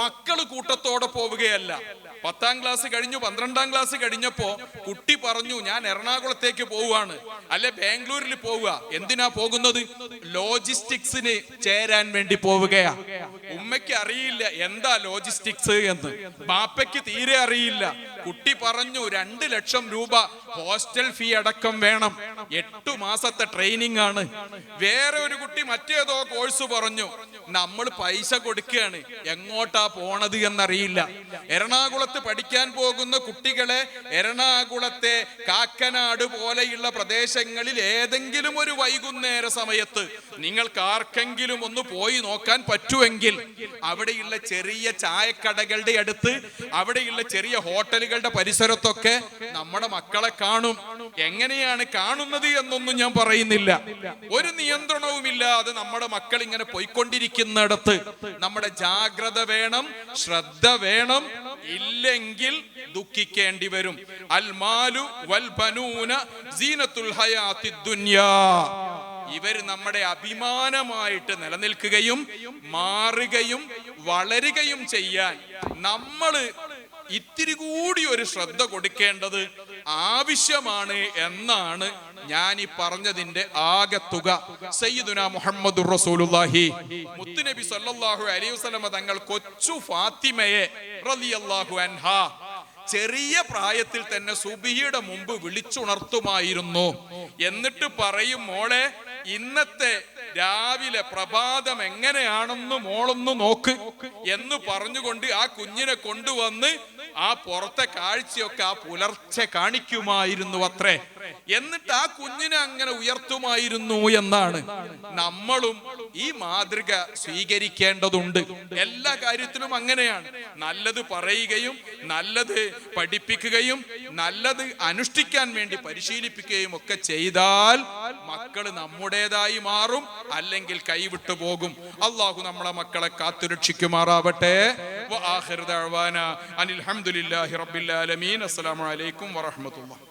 മക്കള് കൂട്ടത്തോടെ പോവുകയല്ല. 10ാം ക്ലാസ് കഴിഞ്ഞു, 12ാം ക്ലാസ് കഴിഞ്ഞപ്പോ കുട്ടി പറഞ്ഞു, ഞാൻ എറണാകുളത്തേക്ക് പോവുകയാണ്, അല്ലെ ബാംഗ്ലൂരിൽ പോവുക. എന്തിനാ പോകുന്നത്? ലോജിസ്റ്റിക്സിന് ചേരാൻ വേണ്ടി പോവുകയാ. ഉമ്മയ്ക്ക് അറിയില്ല എന്താ ലോജിസ്റ്റിക്സ് എന്ന്, ബാപ്പയ്ക്ക് തീരെ അറിയില്ല. കുട്ടി പറഞ്ഞു 2,00,000 രൂപ ഹോസ്റ്റൽ ഫീ അടക്കം വേണം, 8 മാസത്തെ ട്രെയിനിങ് ആണ്. വേറെ ഒരു കുട്ടി മറ്റേതോ കോഴ്സ് പറഞ്ഞു. നമ്മൾ പൈസ കൊടുക്കുകയാണ്, എങ്ങോട്ടാ പോണത് എന്നറിയില്ല. എറണാകുളത്ത് പഠിക്കാൻ പോകുന്ന കുട്ടികളെ എറണാകുളത്തെ കാക്കനാട് പോലെയുള്ള പ്രദേശങ്ങളിൽ ഏതെങ്കിലും ഒരു വൈകുന്നേര സമയത്ത് നിങ്ങൾക്ക് ആർക്കെങ്കിലും ഒന്ന് പോയി നോക്കാൻ പറ്റുമെങ്കിൽ അവിടെയുള്ള ചെറിയ ചായക്കടകളുടെ അടുത്ത്, അവിടെയുള്ള ചെറിയ ഹോട്ടലുകളുടെ പരിസരത്തൊക്കെ നമ്മുടെ മക്കളെ കാണും. എങ്ങനെയാണ് കാണുന്നത് എന്നൊന്നും ഞാൻ പറയുന്നില്ല. ഒരു നിയന്ത്രണവുമില്ലാതെ നമ്മുടെ മക്കൾ ഇങ്ങനെ പോയിക്കൊണ്ടിരിക്കുന്നിടത്ത് നമ്മുടെ ജാഗ്രത വേണം, ശ്രദ്ധ വേണം. ഇല്ലെങ്കിൽ ദുഃഖിക്കേണ്ടി വരും. അൽ മാലു വൽ ബനൂന സീനത്തുൽ ഹയാത്തിദ് ദുനിയാ. ഇവര് നമ്മുടെ അഭിമാനമായിട്ട് നിലനിൽക്കുകയും മാറുകയും വളരുകയും ചെയ്യാൻ നമ്മള് ഇത്തിരി കൂടി ഒരു ശ്രദ്ധ കൊടുക്കേണ്ടത് ആവശ്യമാണ് എന്നാണ് ഞാൻ ഈ പറഞ്ഞതിന്റെ ആകത്തുക. സയ്യിദുനാ മുഹമ്മദുർ റസൂലുള്ളാഹി മുത്തുനബി സല്ലല്ലാഹു അലൈഹി വസല്ലമ തങ്ങൾ കൊച്ചു ഫാത്തിമയെ റളിയല്ലാഹു അൻഹാ ചെറിയ പ്രായത്തിൽ തന്നെ സുബഹിയുടെ മുമ്പ് വിളിച്ചുണർത്തുമായിരുന്നു. എന്നിട്ട് പറയും, മോളെ ഇന്നത്തെ രാവിലെ പ്രഭാതം എങ്ങനെയാണെന്ന് മോളൊന്ന് നോക്ക് എന്ന് പറഞ്ഞുകൊണ്ട് ആ കുഞ്ഞിനെ കൊണ്ടുവന്ന് ആ പുറത്തെ കാഴ്ചയൊക്കെ ആ പുലർച്ചെ കാണിക്കുമായിരുന്നു അത്രേ. എന്നിട്ട് ആ കുഞ്ഞിനെ അങ്ങനെ ഉയർത്തുമായിരുന്നു എന്നാണ്. നമ്മളും ഈ മാതൃക സ്വീകരിക്കേണ്ടതുണ്ട്. എല്ലാ കാര്യത്തിലും അങ്ങനെയാണ്. നല്ലത് പറയുകയും നല്ലത് പഠിപ്പിക്കുകയും നല്ലത് അനുഷ്ഠിക്കാൻ വേണ്ടി പരിശീലിപ്പിക്കുകയും ഒക്കെ ചെയ്താൽ മക്കള് നമ്മുടേതായി മാറും, അല്ലെങ്കിൽ കൈവിട്ടു പോകും. അള്ളാഹു നമ്മളെ മക്കളെ കാത്തുരക്ഷിക്കുമാറാവട്ടെ. വആഖിറു ദഅ്വാനാ അനിൽ ഹംദുലില്ലാഹി റബ്ബിൽ ആലമീൻ. അസ്സലാമു അലൈക്കും വറഹ്മത്തുള്ളാഹി.